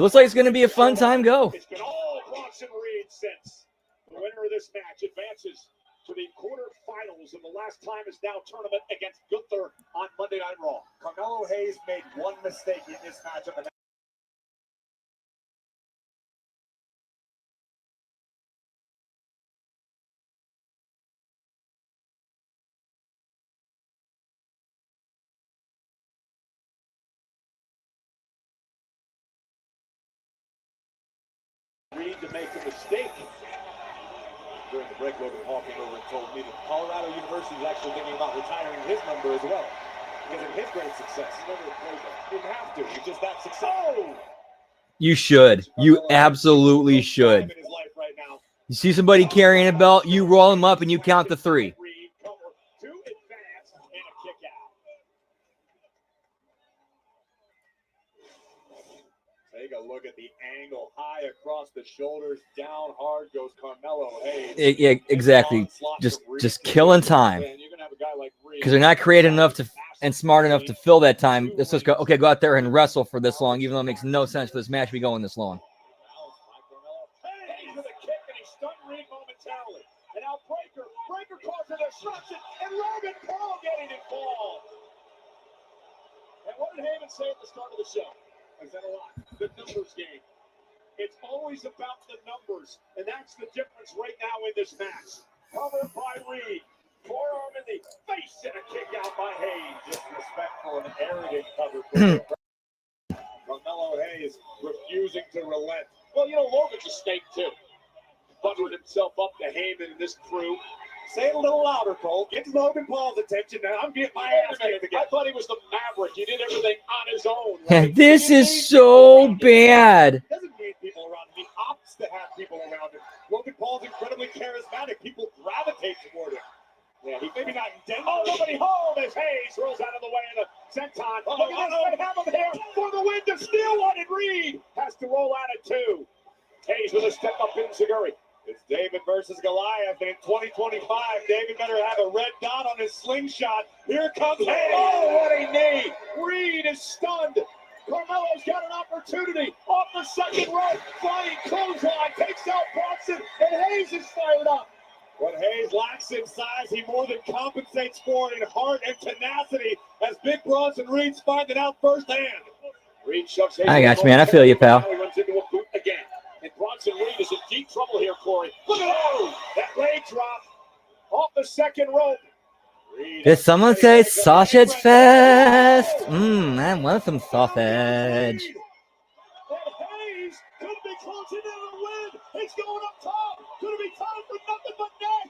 looks like it's going to be a fun time go. It's been all Bronson Reed since. The winner of this match advances to the quarterfinals of the last time is now tournament against Gunther on Monday Night Raw. Carmelo Hayes made one mistake in this match. Reed to make a mistake. During the break, Logan Paul came over and told me that Colorado University is actually thinking about retiring his number as well. Because of his great success. He never played that. He didn't have to. He's just that successful. You should. You absolutely should. You see somebody carrying a belt, you roll them up and you count the three. Take a look at the angle. High across the shoulders, down hard goes Carmelo Hayes. Yeah, exactly. Just killing time. Because they're not creative enough to and smart enough to fill that time. Let's just go, okay, go out there and wrestle for this long, even though it makes no sense for this match to be going this long. With a kick, and he stunned Reed momentarily. And now Breaker calls for destruction, and Logan Paul getting involved. And what did Heyman say at the start of the show? I said a lot. The numbers game. It's always about the numbers, and that's the difference right now in this match. Covered by Reed. Forearm in the face and a kick out by Hayes. Disrespectful and arrogant cover. Carmelo Hayes refusing to relent. Well, you know, Logan's a snake too. Buttered himself up to Heyman and this crew. Say it a little louder, Cole. Get Logan Paul's attention now. I'm getting my ass kicked again. I thought he was the Maverick. He did everything on his own. Right? This is so bad. Doesn't need people around me. people around him. Logan Paul's incredibly charismatic. People gravitate toward him. Yeah, he maybe not in Denver. Oh, nobody home as Hayes rolls out of the way of the senton. Look at this, they have him here for the win to steal one, and Reed has to roll out at 2. Hayes with a step up in Seguri. It's David versus Goliath, and in 2025, David better have a red dot on his slingshot. Here comes Hayes. Oh, what a knee. Reed is stunned. Carmelo's got an opportunity off the second rope. Flying clothesline takes out Bronson, and Hayes is fired up. What Hayes lacks in size, he more than compensates for in heart and tenacity as Big Bronson Reed's finding out firsthand. Reed shoves Hayes. I got you, man. I feel you, pal. Now he runs into a boot again. And Bronson Reed is in deep trouble here, Corey. Look at that leg drop off the second rope. Did someone say sausage fest? I want some sausage. And Hayes could be closing in the win. He's going up top. Could it be time for nothing but net?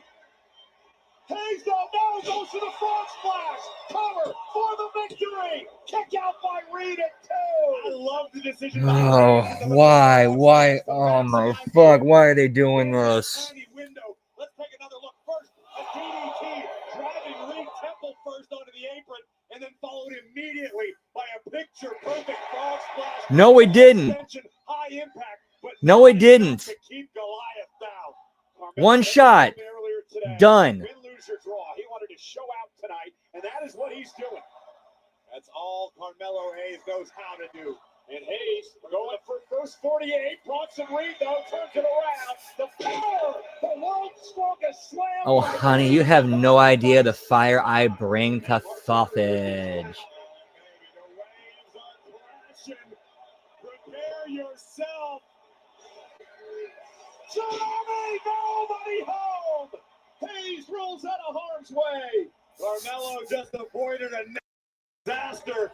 Hayes now goes to the frog splash. Cover for the victory. Kick out by Reed at 2. I love the decision. Oh, why? Why? Oh my fuck! Why are they doing this? Let's take another look first. A DDT driving Reed Temple first onto the apron, and then followed immediately by a picture-perfect frog splash. No, he didn't. High impact, but No, he didn't. to keep Goliath down. One shot. Done. Win, lose, or draw. He wanted to show out tonight, and that is what he's doing. That's all Carmelo Hayes knows how to do. And Hayes going for first 48. Bronson Reed, though, turns it around. The power, the world's strongest slam. Oh, honey, you have no idea the fire I bring to sausage. The waves are crashing. Prepare yourself. Tsunami, nobody home. Hayes rolls out of harm's way. Carmelo just avoided a disaster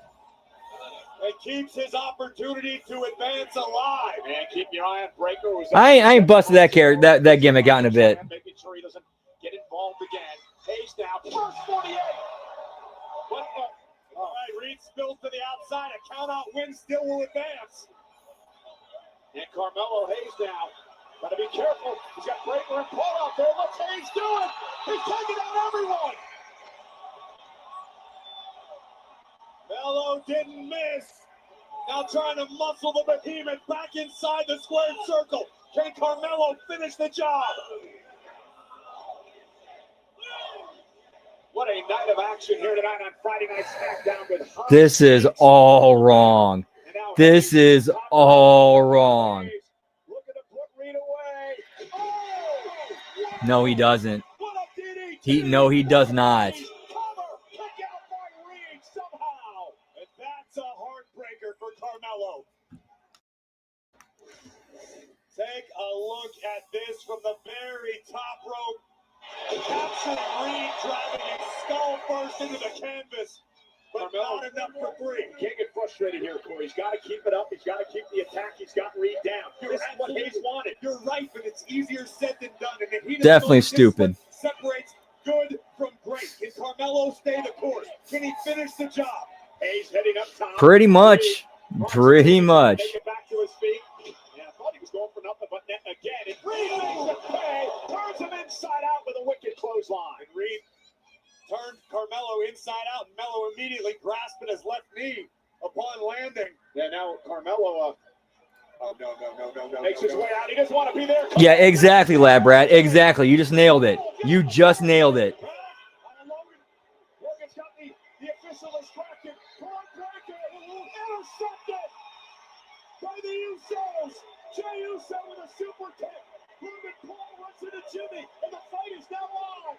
and keeps his opportunity to advance alive. And keep your eye on Breaker. I ain't busted that gimmick out in a bit. Making sure he doesn't get involved again. Hayes now, first 48. What the? All right, Reed spills to the outside. A count-out win still will advance. And Carmelo Hayes now. Gotta be careful. He's got Breaker and Paul out there. What's Hayes doing? He's taking out everyone. Melo didn't miss. Now trying to muscle the behemoth back inside the squared circle. Can Carmelo finish the job? What a night of action here tonight on Friday Night SmackDown with Hunt. This is all wrong. This is all wrong. Looking to put Reed away. Oh! No, he doesn't. What a DDT. No, he does not. Cover. Kick out by Reed somehow. And that's a heartbreaker for Carmelo. Take a look at this from the very top rope. Capturing Reed driving his skull first into the canvas. But not enough for 3. Can't get frustrated here, Corey. He's got to keep it up. He's got to keep the attack. He's got Reed down. This is what Hayes wanted. You're right, but it's easier said than done. And if he doesn't Definitely know this stupid. Separates good from great. Can Carmelo stay the course? Can he finish the job? Hayes heading up top. Pretty much. Pretty much. Take it back to his feet. Yeah, I thought he was going for nothing but net again. And Reed makes it pay. Turns him inside out with a wicked clothesline. And Reed turned Carmelo inside out, and Melo immediately grasped at his left knee upon landing. Yeah, now Carmelo, makes his way out. He doesn't want to be there. Yeah, exactly, Lab Rat. Exactly. You just nailed it. You just nailed it. Logan's got the official distracted. Breaker intercepted by the Usos. Jey Uso with a super kick. Logan Paul runs into Jimmy, and the fight is now on.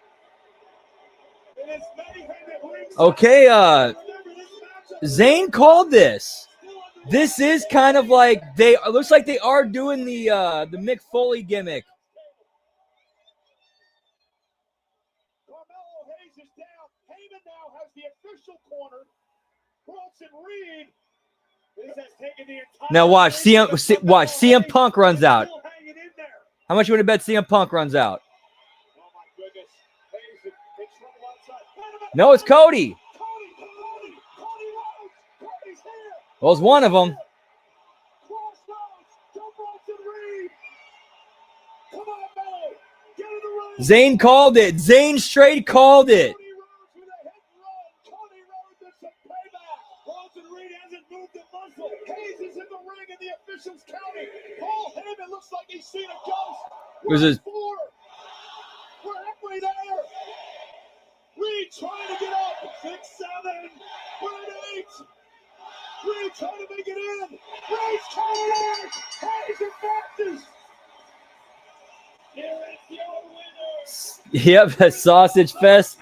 Okay, Zayn called this. This is kind of like it looks like they are doing the Mick Foley gimmick. Carmelo Hayes is down. Heyman now has the official corner. Bronson Reed has taken the entire. Now watch CM Punk runs out. How much you want to bet CM Punk runs out? Oh my goodness. Hayes in trouble outside. No, it's Cody. Cody Rhodes. Cody's here. Well, it's one of them. Crossroads to Bronson Reed. Come on, Mello. Get in the ring. Zayn called it. Zayn straight called it. Cody Rhodes with a hit and run. Cody Rhodes with some payback. Bronson Reed hasn't moved a muscle. Hayes is in the ring and the officials counting. Paul Heyman looks like he's seen a ghost. There's We're a- at 4. We're halfway there. Reed trying to get up. 6, 7. We're at 8. Reed trying to make it in. Reed's coming in. Hayes advances. Here is your winner. Yep, a sausage fest.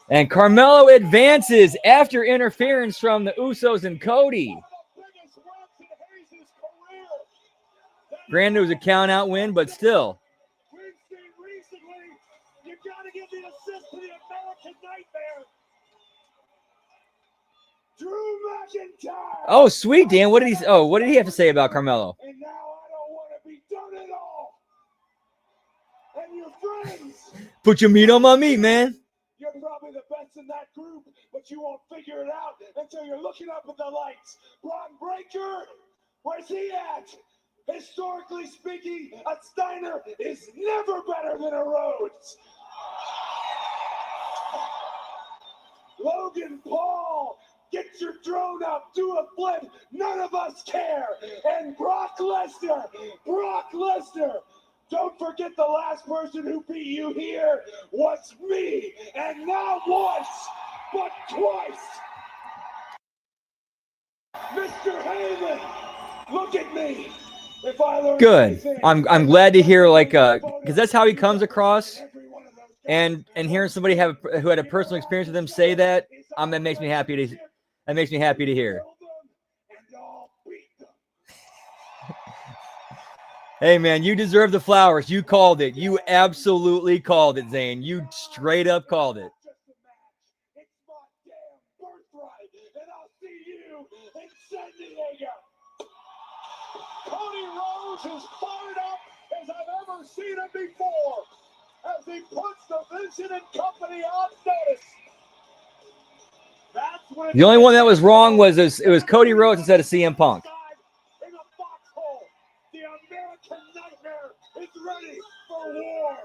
And Carmelo advances after interference from the Usos and Cody. Granted, it was a count-out win, but still. We've seen recently, you got to give the assist to the American Nightmare. Drew McIntyre. Oh, sweet, Dan. What did he have to say about Carmelo? And now I don't want to be done at all. And your friends. Put your meat on my meat, man. You're probably the best in that group, but you won't figure it out until you're looking up at the lights. Braun Breaker, where's he at? Historically speaking, a Steiner is never better than a Rhodes. Logan Paul, get your drone up, do a flip. None of us care. And Brock Lesnar, don't forget the last person who beat you here was me. And not once, but twice. Mr. Heyman, look at me. If I learn Good. anything, I'm glad to hear, like, because that's how he comes across. And hearing somebody who had a personal experience with him say that, that makes me happy to hear. Hey, man, you deserve the flowers. You called it. You absolutely called it, Zayn. You straight up called it. It's my damn birthright, and I'll see you in San Diego. Cody Rhodes is fired up as I've ever seen him before, as he puts the Vincent and Company on notice. That's when The only one that was wrong was it was Cody Rhodes instead of CM Punk. in a foxhole. The American Nightmare is ready for war.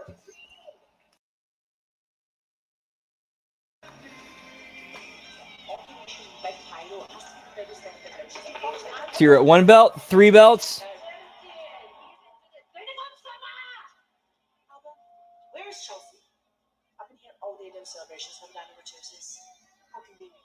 So you're at 1 belt, 3 belts. Where's Chelsea? I've been here all day doing celebrations from Diamond Retuses. How convenient.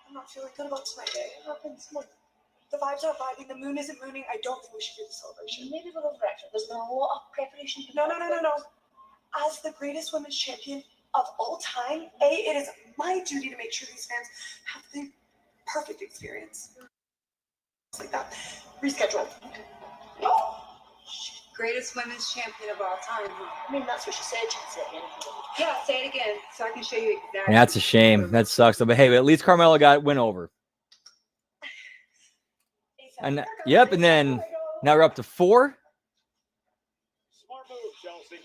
I'm not feeling good about tonight. It happens. The vibes aren't vibing. The moon isn't mooning. I don't think we should do the celebration. Maybe a little direction. There's been a lot of preparation. No. As the greatest women's champion of all time, it is my duty to make sure these fans have the perfect experience. It's like that. Reschedule. Greatest women's champion of all time. I mean, that's what she said. She said it. Yeah, say it again so I can show you exactly. That's a shame. That sucks. But hey, at least Carmelo went over. And yep, and then now we're up to 4. Smart move, Chelsea.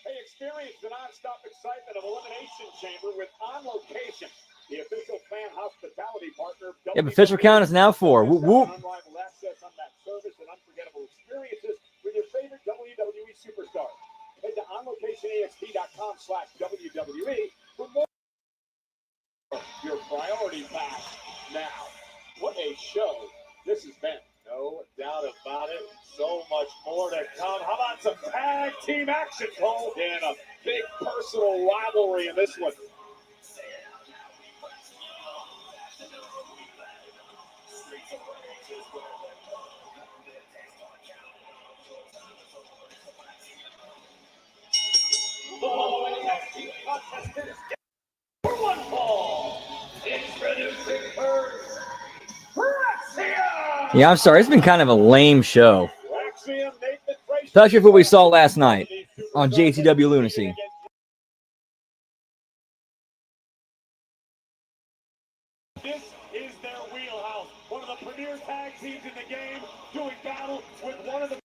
Hey, experience the non-stop excitement of Elimination Chamber with On Location, the official fan hospitality partner. Yep, official count is now 4. Whoop, whoop. Unrivaled access, unmatched service, and unforgettable experiences with your favorite WWE superstars. Head to onlocationaxt.com/WWE for more. Your priority pack now. What a show this has been. No doubt about it. So much more to come. How about some tag team action, Cole? And a big personal rivalry in this one. The following tag team contestants for one fall. Introducing first, Friyay. Yeah, I'm sorry. It's been kind of a lame show, especially for what we saw last night on JCW Lunacy. This is their wheelhouse. One of the premier tag teams in the game doing battle with one of the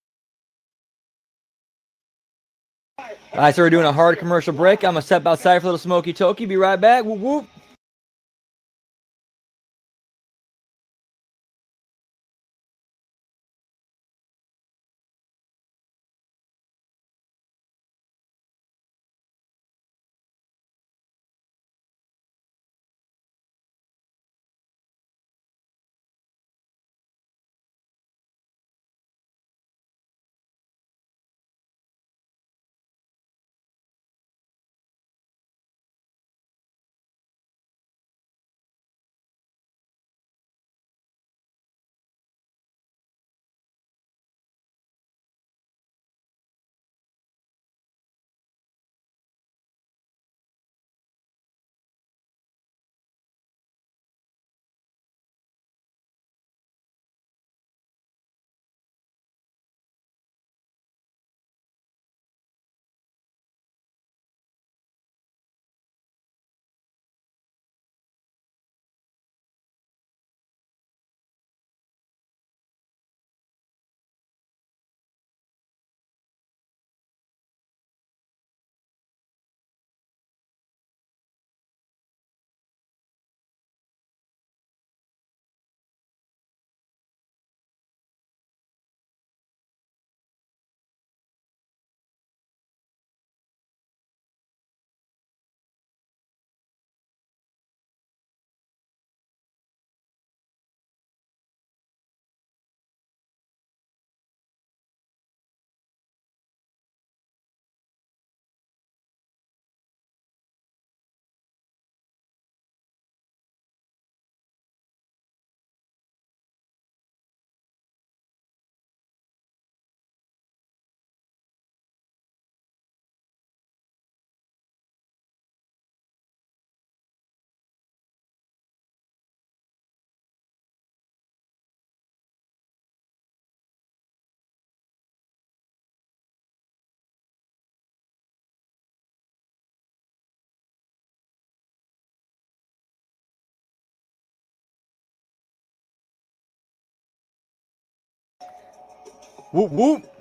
All right, so we're doing a hard commercial break. I'm going to step outside for a little smoky toky. Be right back. Whoop, whoop. Whoop, whoop.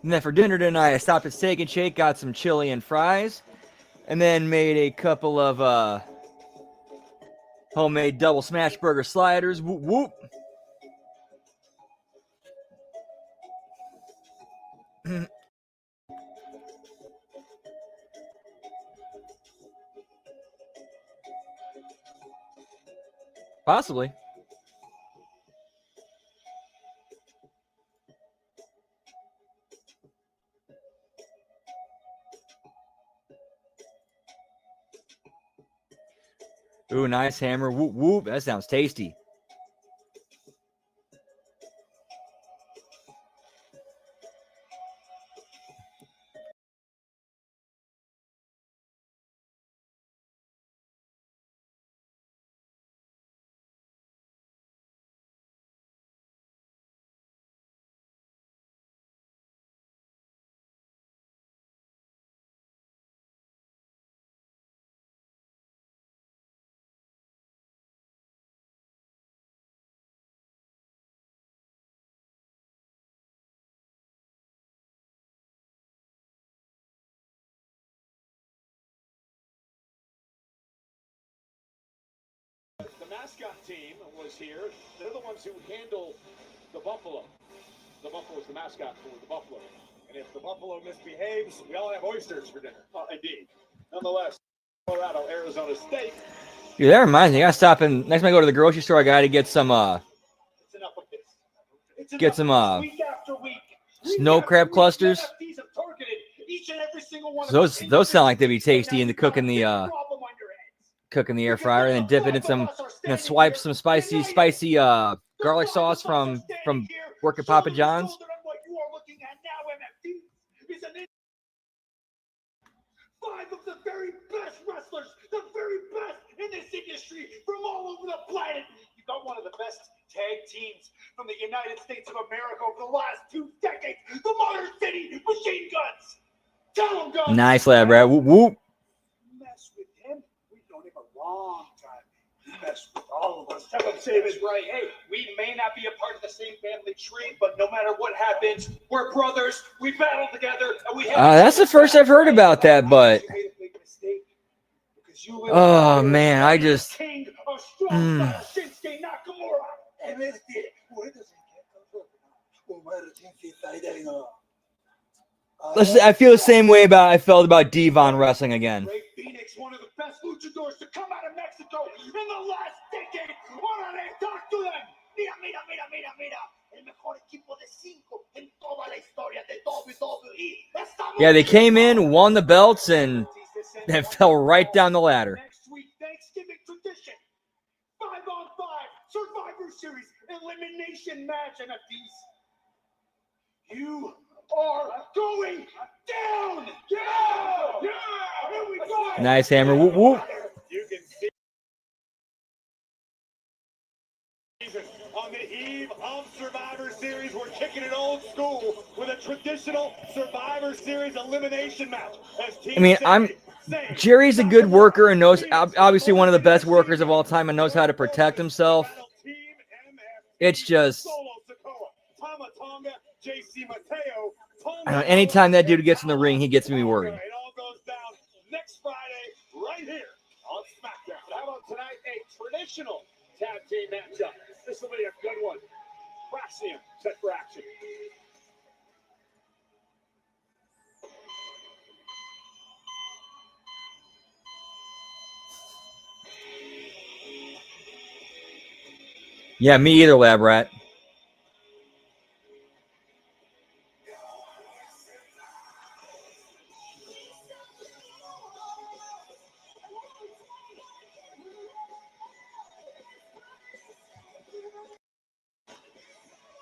And then for dinner tonight, I stopped at Steak and Shake, got some chili and fries, and then made a couple of homemade double smash burger sliders. Whoop, whoop. Possibly. Ooh, nice hammer. Whoop, whoop. That sounds tasty. The mascot team was here. They're the ones who handle the buffalo. The buffalo is the mascot for the buffalo. And if the buffalo misbehaves, we all have oysters for dinner. Indeed. Nonetheless, Colorado, Arizona State. Dude, that reminds me. I gotta stop in next time I go to the grocery store. I gotta get some It's enough of this. get some week after week, snow crab clusters. NFTs have targeted each and every single one of Those sound like they'd be tasty in the cooking cook in the air fryer, and then dip it in some, swipe some spicy garlic sauce from work at Papa John's. Five of the very best wrestlers, the very best in this industry from all over the planet. You got one of the best tag teams from the United States of America over the last 2 decades, the Motor City Machine Guns. Tell them, Guns. Nice lad, Brad. Whoop, whoop. Mess with him, we've known him a long time. He messed with all of us. Tell him, save his right. Hey, we may not be a part of the same family tree, but no matter what happens, we're brothers. We battle together, and we have. That's the first I've heard about that, but. Oh man, I just. I feel the same way I felt about Devon wrestling again. Phoenix, one of the best luchadors to come out of Mexico in the last decade. Órale, talk to them. Mira. El mejor equipo de 5 en toda la historia de WWE. Yeah, they came in, won the belts, and then fell right down the ladder. Next week, Thanksgiving tradition. 5-on-5 Survivor Series elimination match, NFTs. You are going down. Yeah. Here we go. Nice hammer. Whoop, whoop. You can see on the eve of Survivor Series, we're kicking it old school with a traditional Survivor Series elimination match. I mean, Jerry's a good worker and knows, obviously one of the best workers of all time, and knows how to protect himself. It's just, I don't know, anytime that dude gets in the ring, he gets me worried. It all goes down next Friday right here on SmackDown. But how about tonight? A traditional tag team matchup. This will be a good one. Friyay set for action. Yeah, me either, Lab Rat.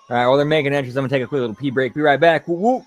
All right, while they're making entries, I'm going to take a quick little pee break. Be right back. Whoop, whoop.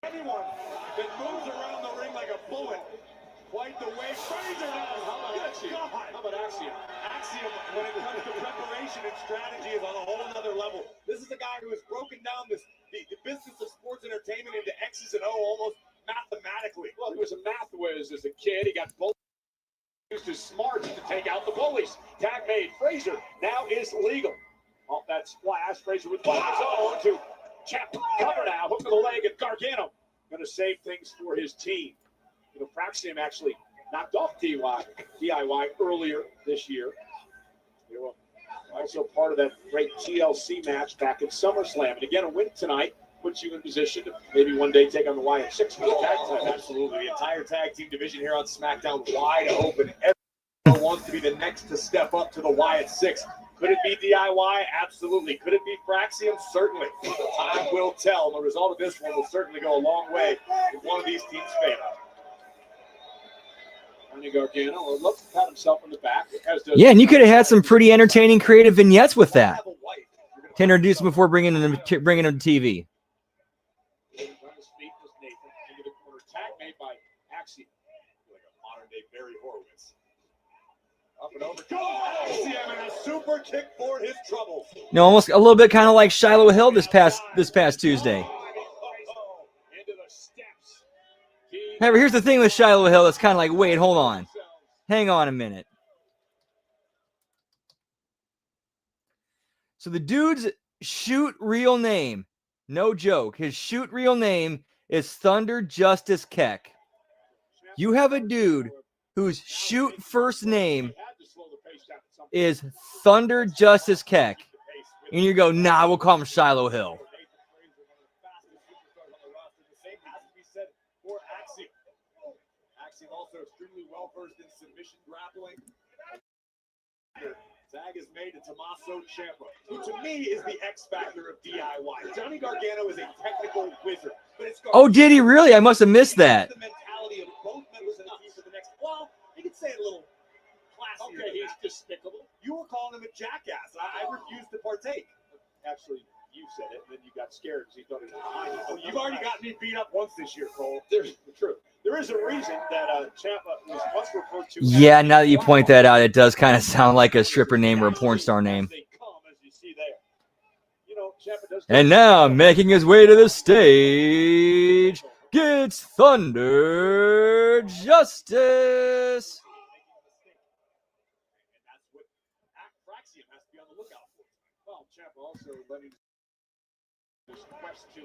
Anyone that moves around the ring like a bullet, quite the way. Fraser now. How about Axiom? Axiom, when it comes to preparation and strategy, is on a whole other level. This is a guy who has broken down the business of sports entertainment into X's and O almost mathematically. Well, he was a math whiz as a kid. He got bullied. Used his smarts to take out the bullies. Tag made. Fraser now is legal. Oh, that splash. Fraser with one of his own to Champ cover now, hook to the leg, and Gargano going to save things for his team. You know, Friyay actually knocked off DIY earlier this year. They were also part of that great TLC match back at SummerSlam. And again, a win tonight puts you in position to maybe one day take on the Wyatt 6 for the tag time. Absolutely. The entire tag team division here on SmackDown wide open. Everyone wants to be the next to step up to the Wyatt 6. Could it be DIY? Absolutely. Could it be Friyay? Certainly. Time will tell. The result of this one will certainly go a long way in one of these teams' favor. Johnny Gargano would love to pat himself on the back. Yeah, and you could have had some pretty entertaining creative vignettes with that to introduce him before bringing him to TV. Tag made by Axiom. Like a modern day Barry Horowitz. Up and over. Axiom and a super kick for his troubles. No, almost a little bit kind of like Shiloh Hill this past Tuesday. Into the steps. However, here's the thing with Shiloh Hill. It's kind of like, wait, hold on. Hang on a minute. So the dude's shoot real name, no joke, his shoot real name is Thunder Justice Keck. You have a dude whose shoot first name is Thunder Justice Keck. And you go, nah, we'll call him Shiloh Hill. Axiom also extremely well versed in submission grappling. Tag is made to Tommaso Ciampa, who to me is the X factor of DIY. Johnny Gargano is a technical wizard, but it's Oh, did he really? I must have missed that. The mentality of both members of the team for the next. Well, you could say it a little classier. Okay, he's despicable. You were calling him a jackass. I refuse to partake. Actually, you said it, and then you got scared because you thought it was behind you. Oh, you've already gotten me beat up once this year, Cole. There's the truth. There is a reason that Ciampa was once referred to. Yeah, now that you point that out, it does kind of sound like a stripper name or a porn star name. And now, making his way to the stage, gets Thunder Justice. And that's what Axiom has to be on the lookout for. Well, Ciampa also letting this quest to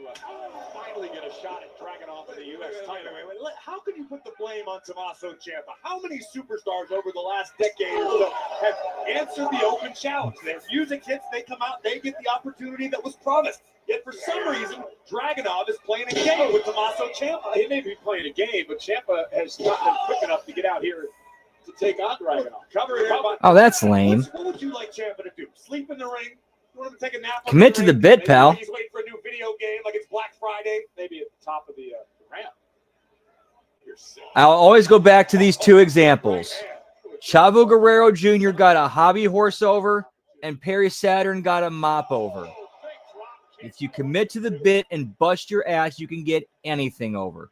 finally get a shot at Dragunov in the U.S. title. How can you put the blame on Tommaso Ciampa? How many superstars over the last decade or so have answered the open challenge? Their music hits, they come out, they get the opportunity that was promised. Yet for some reason, Dragunov is playing a game with Tommaso Ciampa. He may be playing a game, but Ciampa has not been quick enough to get out here to take on Dragunov. Cover here. Oh, that's lame. What would you like Ciampa to do? Sleep in the ring? You want him to take a nap? Commit to the bit, pal. He's waiting for a new video game like it's Black Friday. Maybe at the top of the ramp. I'll always go back to these two examples. Chavo Guerrero Jr. got a hobby horse over, and Perry Saturn got a mop over. If you commit to the bit and bust your ass, you can get anything over.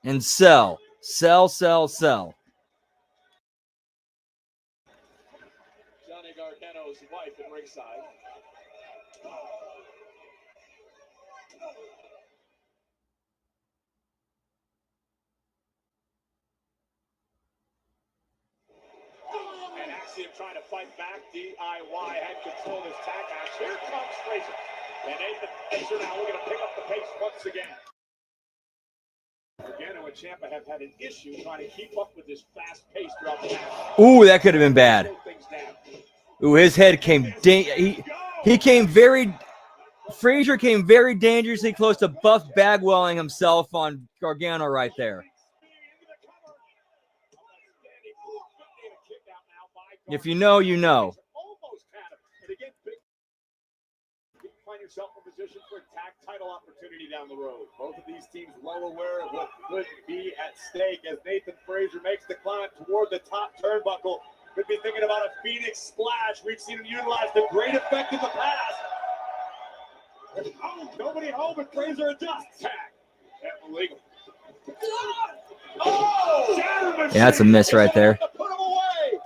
And sell. Sell, sell, sell. Johnny Gargano's wife at ringside. And Axiom trying to fight back. DIY had control of his tag match. Here comes Frazier. And Nathan Frazier now looking to pick up the pace once again. Gargano and Ciampa have had an issue trying to keep up with this fast pace throughout the match. Ooh, that could have been bad. Ooh, his head came. He came very. Frazier came very dangerously close to Buff Bagwelling himself on Gargano right there. If you know, you know. Almost had him. And again, find yourself in position for a tag title opportunity down the road. Both of these teams well aware of what could be at stake as Nathan Frazier makes the climb toward the top turnbuckle. Could be thinking about a Phoenix splash. We've seen him utilize to great effect in the past. Oh, nobody home, but Frazier adjusts. Tag. That's illegal. Oh! Yeah, that's a miss right there. Put him away.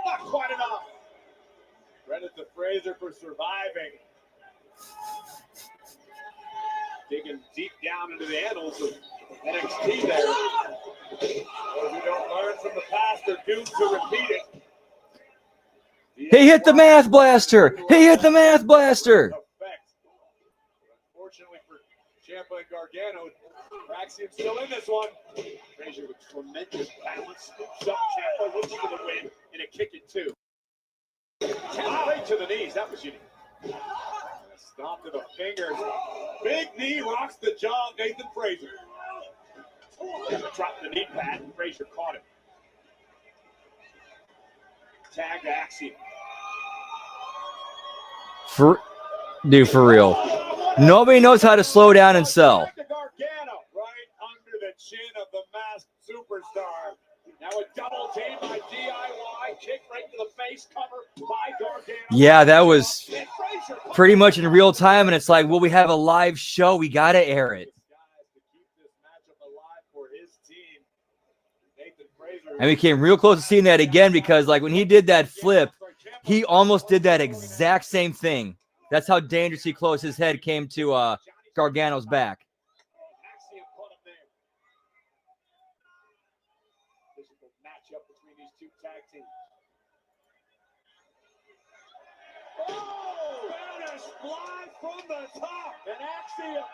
Not quite enough. Credit to Frazier for surviving. Digging deep down into the annals of NXT there. Those who don't learn from the past are doomed to repeat it. He hit the math blaster. He hit the math blaster. Unfortunately for Ciampa and Gargano, Axiom's still in this one. Frazier with tremendous balance. Scoops up Ciampa, looking for the win, and a kick it too. Right to the knees. That was unique. Stomp to the fingers. Big knee rocks the jaw of Nathan Frazier. Dropped the knee pad, and Frazier caught it. Tag to Axiom. For real. Nobody knows how to slow down and sell. by DIY, kick right to the face, cover by Gargano. Yeah, that was pretty much in real time, and it's like, well, we have a live show. We got to air it. And we came real close to seeing that again because, like, when he did that flip, he almost did that exact same thing. That's how dangerously close his head came to Gargano's back. Matchup between these two tag teams. Oh, Spanish fly from the top, and Axiom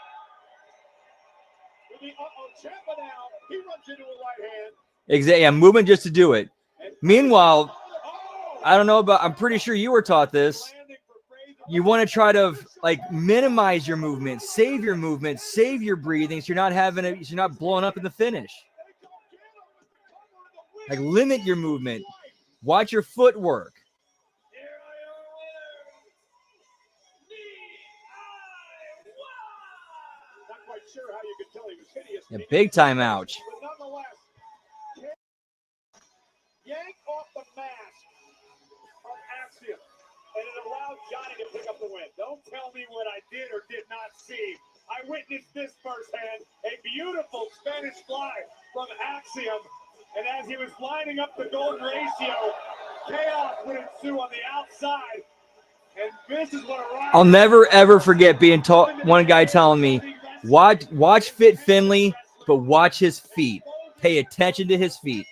with the Ciampa now. He runs into a right hand. Exactly, yeah, movement just to do it. Meanwhile, I don't know about, I'm pretty sure you were taught this. You want to try to like minimize your movement, save your breathing, so you're not having it, so you're not blowing up in the finish. Like limit your movement. Watch your footwork. A big time ouch. Yank off the mask of Axiom, and it allowed Johnny to pick up the win. Don't tell me what I did or did not see. I witnessed this firsthand. A beautiful Spanish fly from Axiom. And as he was lining up the golden ratio, chaos would ensue on the outside. And this is what I'll never ever forget being taught, one guy telling me, watch Fit Finley, but watch his feet. Pay attention to his feet.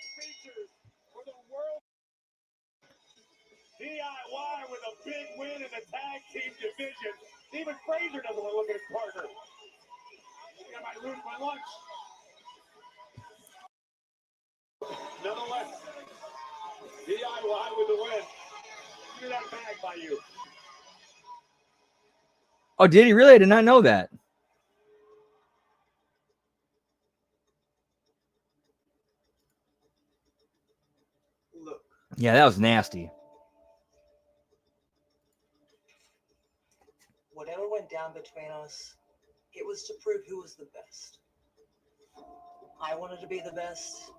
DIY with a big win in the tag team division. Even Frazier doesn't want to look at his partner. I might lose my lunch. Nonetheless, DIY with the win. Give me that bag by you. Oh, did he really? I did not know that. Look, Yeah, that was nasty. whatever went down between us, it was to prove who was the best. I wanted to be the best.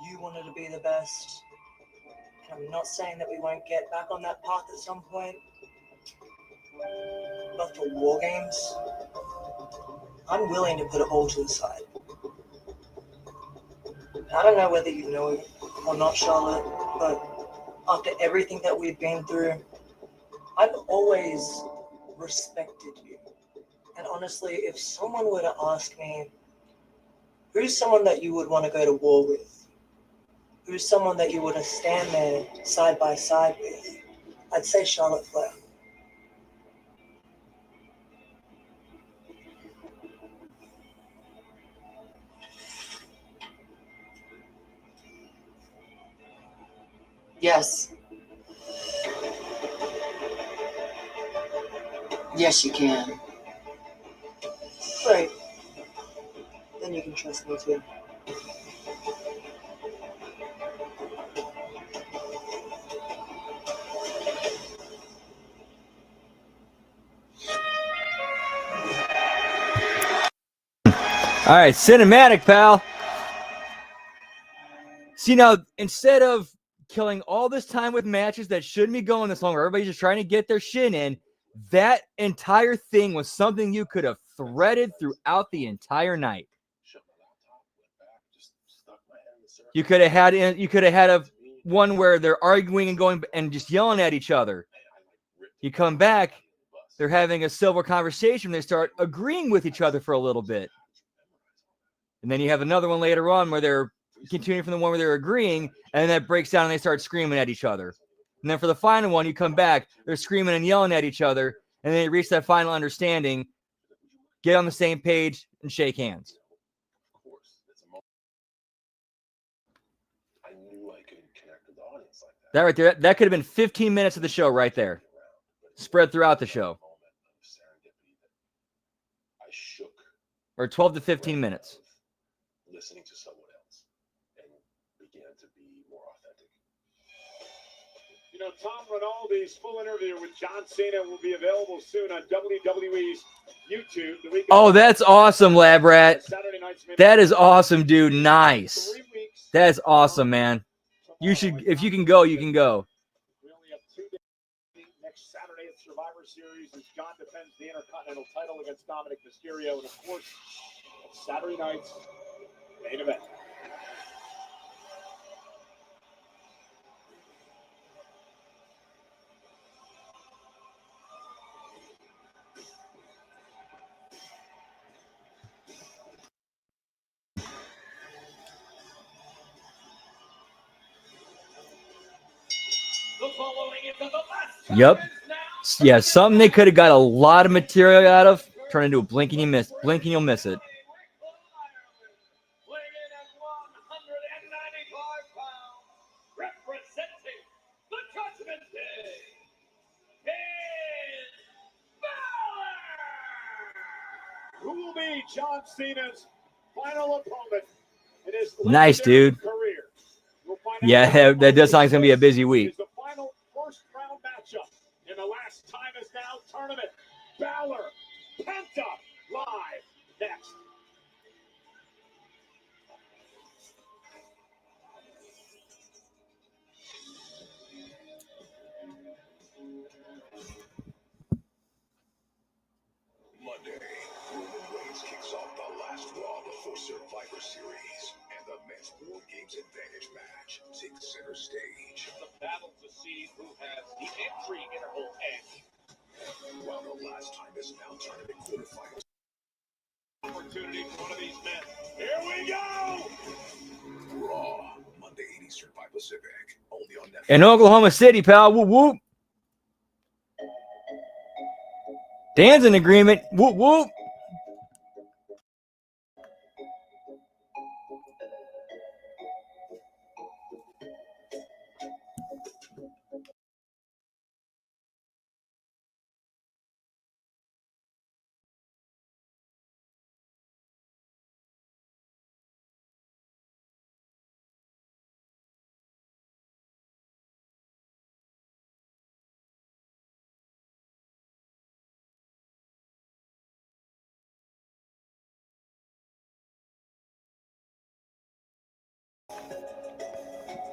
You wanted to be the best. And I'm not saying that we won't get back on that path at some point. But for War Games, I'm willing to put it all to the side. I don't know whether you know it or not, Charlotte, but after everything that we've been through, I've always respected you. And honestly, if someone were to ask me, who's someone that you would want to go to war with? Who's someone that you would stand there side by side with? I'd say Charlotte Flair. Yes. Yes, you can. Great. Then you can trust me too. All right, cinematic, pal. See, now, instead of killing all this time with matches that shouldn't be going this long, where everybody's just trying to get their shin in, that entire thing was something you could have threaded throughout the entire night. You could have had a one where they're arguing and going and just yelling at each other. You come back, they're having a civil conversation. They start agreeing with each other for a little bit. And then you have another one later on where they're continuing from the one where they're agreeing, and that breaks down and they start screaming at each other. And then for the final one, you come back, they're screaming and yelling at each other, and then they reach that final understanding, get on the same page, and shake hands. I knew I could connect with the audience like that. That right there, that could have been 15 minutes of the show right there, spread throughout the show. I shook. Or 12 to 15 minutes. Listening to someone else and began to be more authentic. You know, Tom Rinaldi's full interview with John Cena will be available soon on WWE's YouTube. Oh, that's awesome, Lab Rat. That is awesome, dude. Nice. That is awesome, man. Some You should, if you can go, you can go. We only have 2 days. Next Saturday at Survivor Series as John defends the Intercontinental title against Dominic Mysterio. And of course, Saturday night's main event. Yep. Yeah, something they could have got a lot of material out of. Turn into a blink and you miss. Blink and you'll miss it. Representing the Judgment Day, who will be John Cena's final opponent in his nice, dude. career. Yeah, that does sound like it's going to be a busy week. The final first round matchup in the last time is now tournament. Balor, Penta, live next. Monday, Roman Reigns kicks off the last Raw before Survivor Series, and the men's War Games Advantage match takes center stage. The battle to see who has the entry interval edge. While the last time is now tournament quarterfinals. Opportunity for one of these men. Here we go! Raw, Monday 8 Eastern by Pacific, only on Netflix. In Oklahoma City, pal. Whoop, whoop. Dan's in agreement. Whoop, whoop.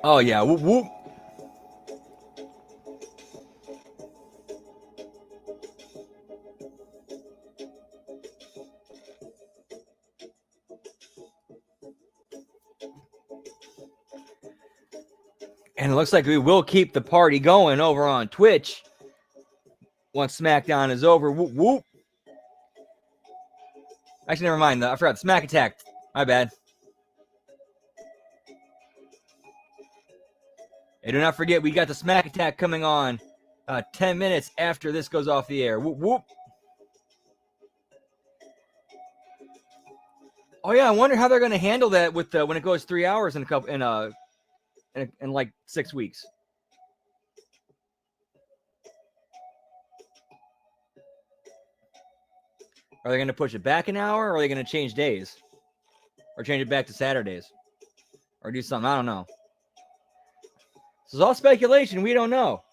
Oh, yeah. Whoop, whoop. And it looks like we will keep the party going over on Twitch once SmackDown is over. Whoop, whoop. Actually, never mind. I forgot. Smack Attack. My bad. And do not forget, we got the Smack Attack coming on 10 minutes after this goes off the air. Whoop, whoop. Oh, yeah. I wonder how they're going to handle that with when it goes 3 hours in like 6 weeks. Are they going to push it back an hour, or are they going to change days? Or change it back to Saturdays? Or do something? I don't know. This is all speculation. We don't know.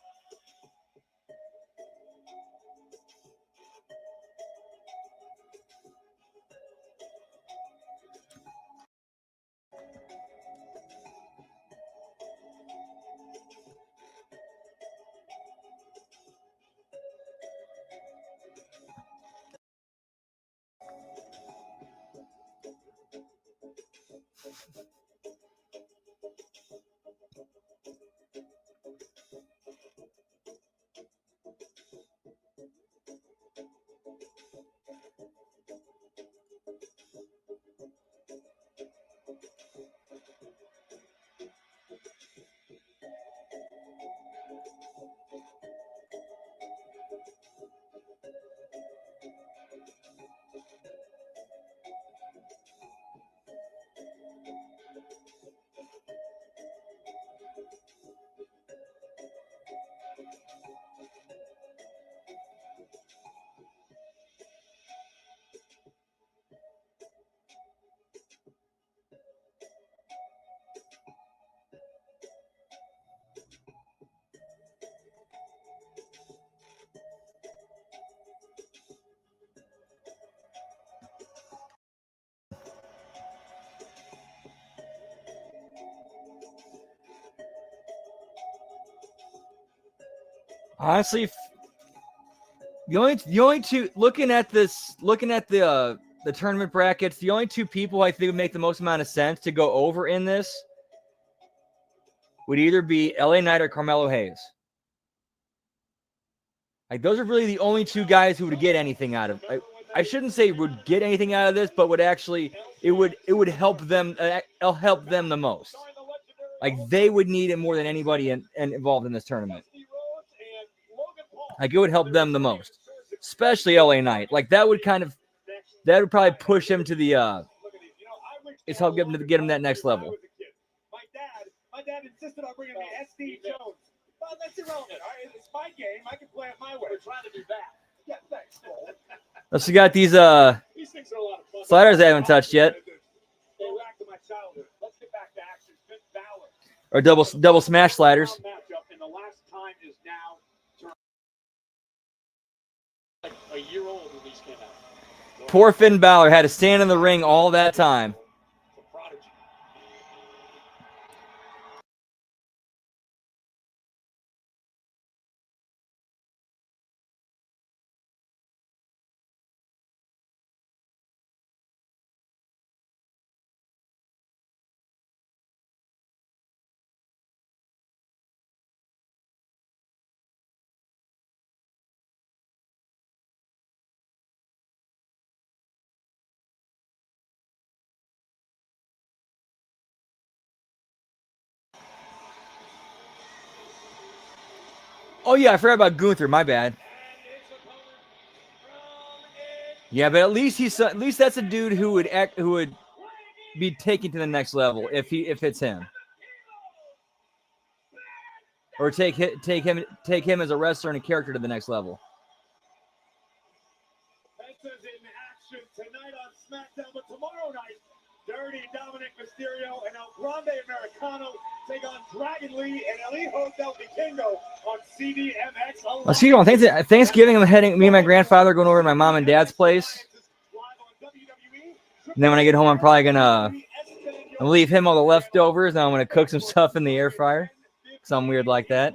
Honestly, the only two looking at the tournament brackets, the only two people I think would make the most amount of sense to go over in this would either be LA Knight or Carmelo Hayes. Like those are really the only two guys who would get anything out of. I shouldn't say would get anything out of this, but would actually it would help them. It'll help them the most. Like they would need it more than anybody involved in this tournament. Like it would help them the most, especially LA Knight. Like that would probably push him to the. It's help get him that next level. My dad insisted on bringing me SD Jones. Well, that's irrelevant. All right, it's my game. I can play it my way. We're trying to do that. Yeah, thanks. Let's see, got these things are a lot of fun. sliders I haven't touched yet. They were back to my childhood. Let's get back to action. Finn Balor. Or double smash sliders. Matchup, and the last time is now like a year old when these came out. Poor Finn Balor had to stand in the ring all that time. Oh yeah, I forgot about Gunther. My bad. Yeah, but at least that's a dude who would be taken to the next level if it's him, or take him as a wrestler and a character to the next level. Penta's in action tonight on SmackDown, but tomorrow night, Dirty Dominic Mysterio and El Grande Americano take on Dragon Lee and El Hijo del Vikingo on CDMX. Let's see on Thanksgiving. I'm heading. Me and my grandfather going over to my mom and dad's place. And then when I get home, I'm probably gonna leave him all the leftovers, and I'm gonna cook some stuff in the air fryer. Something weird like that.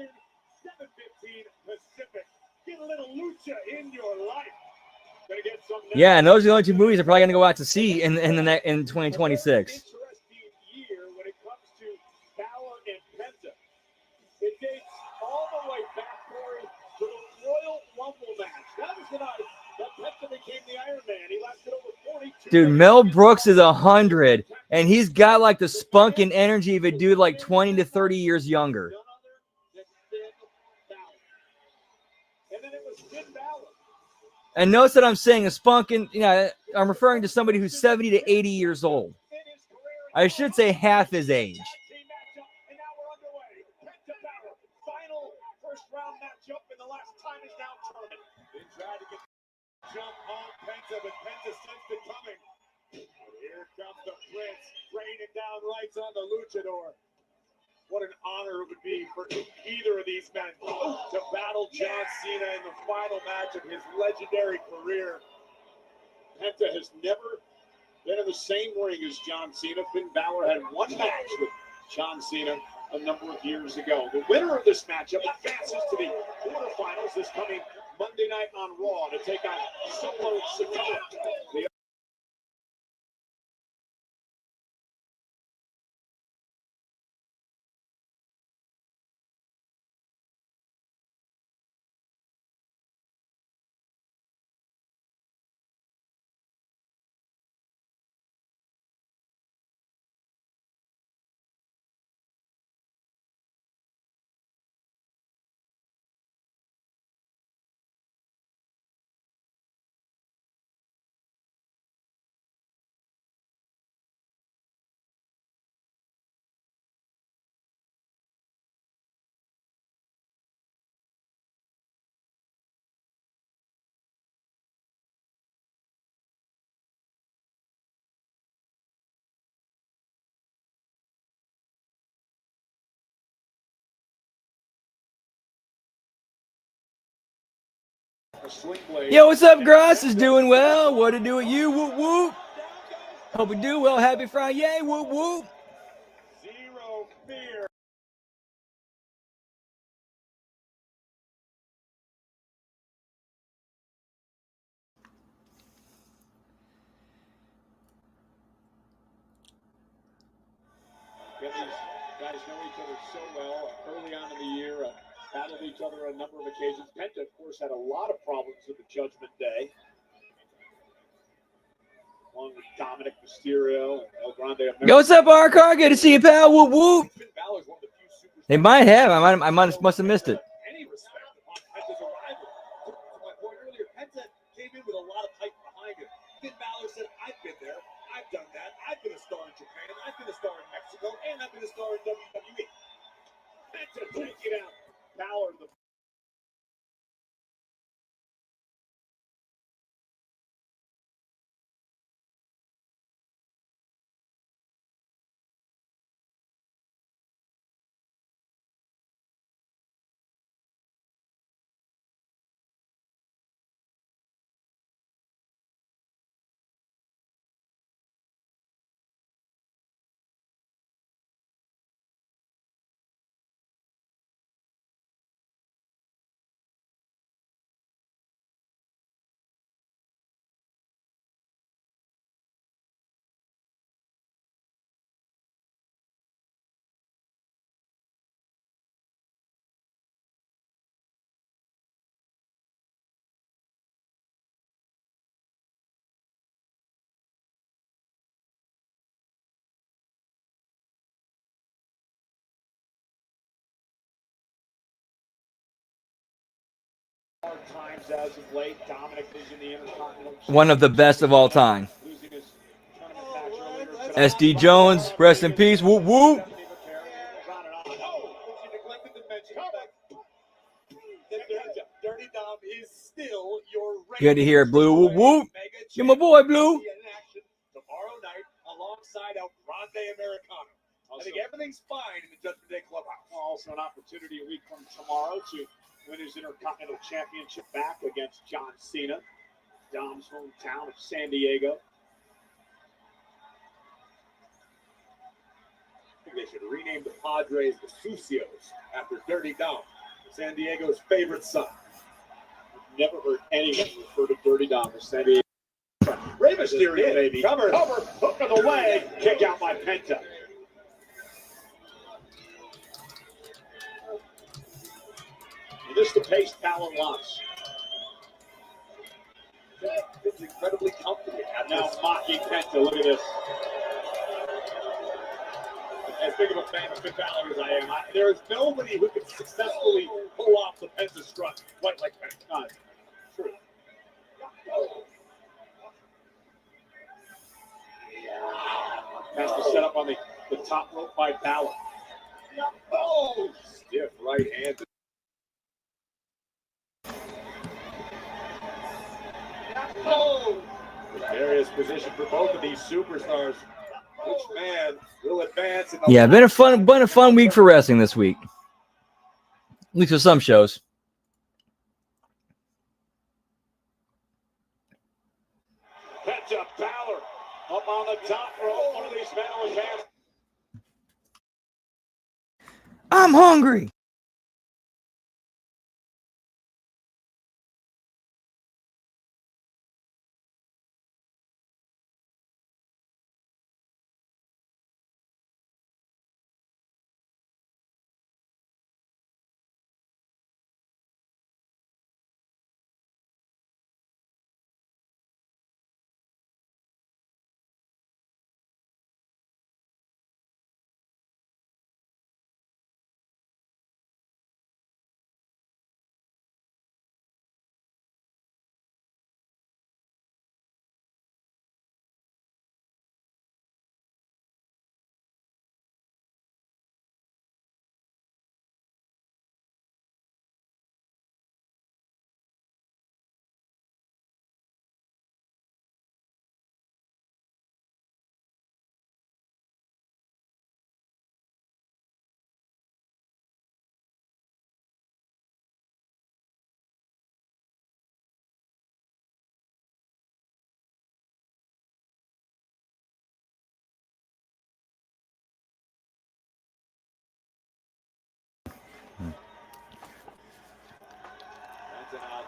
Yeah, and those are the only two movies I'm probably gonna go out to see in 2026. It dates all the way back, Corey, to the Royal Rumble match. That was the night that Penta became the Iron Man. He lasted over 42 Dude, Mel Brooks is 100, and he's got like the spunk and energy of a dude like 20 to 30 years younger. And then it was Finn Balor. And notice that I'm saying a spunk, and I'm referring to somebody who's 70 to 80 years old. I should say half his age. Matchup in the last time is now tournament. They tried to get jump on Penta, but Penta sensed it coming. Here comes the Prince, raining down lights on the Luchador. What an honor it would be for either of these men to battle John Cena in the final match of his legendary career. Penta has never been in the same ring as John Cena. Finn Balor had one match with John Cena a number of years ago. The winner of this matchup advances to the quarterfinals this coming Monday night on Raw to take on Solo Sikoa. Yo, what's up, Gross? Is doing well. What to do with you? Whoop whoop. Hope we do well. Happy Friday. Whoop whoop. Zero fear. Again, these guys know each other so well. Early on in the year, battled each other on a number of occasions. Penta, of course, had a lot of problems with the Judgment Day. Along with Dominic Mysterio and El Grande America. Yo, what's up, Arcar? Good to see you, pal. Whoop whoop. They might have. Must have missed it. Any respect upon Penta's arrival. To my point earlier, Penta came in with a lot of hype behind him. Finn Balor said, "I've been there. I've done that. I've been a star in Japan. I've been a star in Mexico, and I've been a star in WWE." Penta taking out Balor. Times as of late, Dominic is in the Intercontinental. One of the best of all time. SD Jones, rest in peace. Whoop whoop. Dirty Dom is still your Good to hear, Blue. Whoop whoop. You're my boy, Blue. Tomorrow night, alongside El Grande Americano. I think everything's fine in the Judgment Day Clubhouse. Also, an opportunity a week from tomorrow to win his Intercontinental Championship back against John Cena. Dom's hometown of San Diego. I think they should rename the Padres the Sucios after Dirty Dom, San Diego's favorite son. I've never heard anyone refer to Dirty Dom as San Diego. Rey Mysterio, maybe. Cover, hook of the way. Kick out by Penta. And this the pace Talon lost. It's incredibly comfortable. And now mocking Penta. Look at this. As big of a fan of Finn Balor as I am, there is nobody who can successfully pull off the Penta strut quite like Penta. True. Has to set up on the top rope by Balor. Oh, stiff right hand. Oh, precarious position for both of these superstars. Which man will advance? Yeah, been a fun week for wrestling this week. At least with some shows. Penta Balor up on the top rope. One of these men will advance. I'm hungry.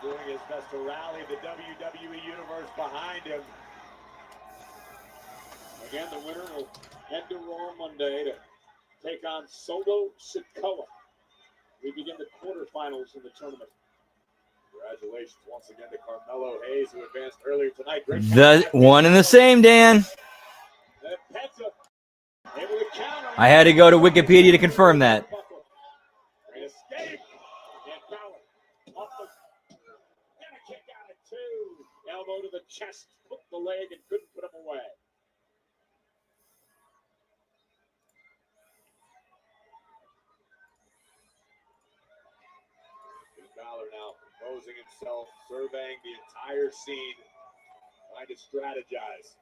Doing his best to rally the WWE Universe behind him. Again, the winner will head to Raw Monday to take on Solo Sikoa. We begin the quarterfinals in the tournament. Congratulations once again to Carmelo Hayes, who advanced earlier tonight. Great The one and the same, Dan. I had to go to Wikipedia to confirm that. Great escape. And Balor off the and a kick out at two. Elbow to the chest, hooked the leg, and couldn't put him away. Balor now composing himself, surveying the entire scene, trying to strategize.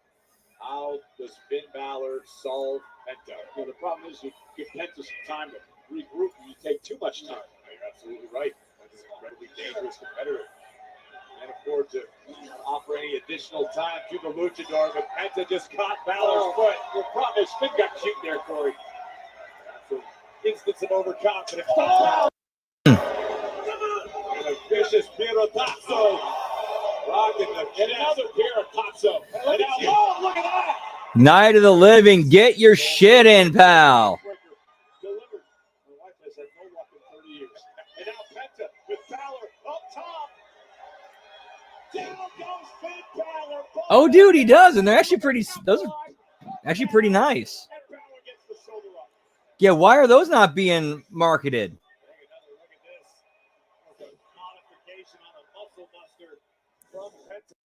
How does Finn Balor solve Penta? Well, the problem is you give Penta some time to regroup and you take too much time. You're absolutely right. Penta's an incredibly dangerous competitor. And of course, to offer any additional time to the luchador, but Penta just caught Balor's foot. The problem is Finn got cute there, Corey. That's an instance of overconfidence. Oh! And a vicious Pierotazzo. Rocking the and another Pierotazzo. And now, oh, look at that! Night of the Living, get your shit in, pal. Delivered. My wife has had no luck in 30 years. And now Penta with Balor up top. Down goes Finn Balor. Oh, dude, he does, and they're actually pretty. Those are actually pretty nice. And Balor gets the shoulder up. Yeah, why are those not being marketed? Take another look at this. With a modification on a muscle buster from Penta.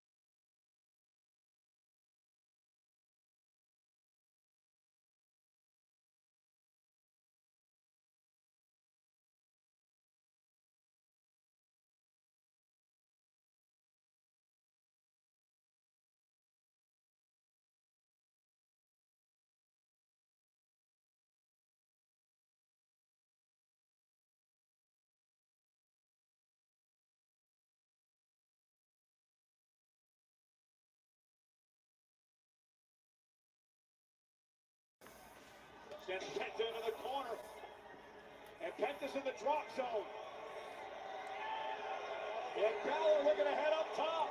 Sends Penta into the corner. And Penta's in the drop zone. And Balor looking to head up top.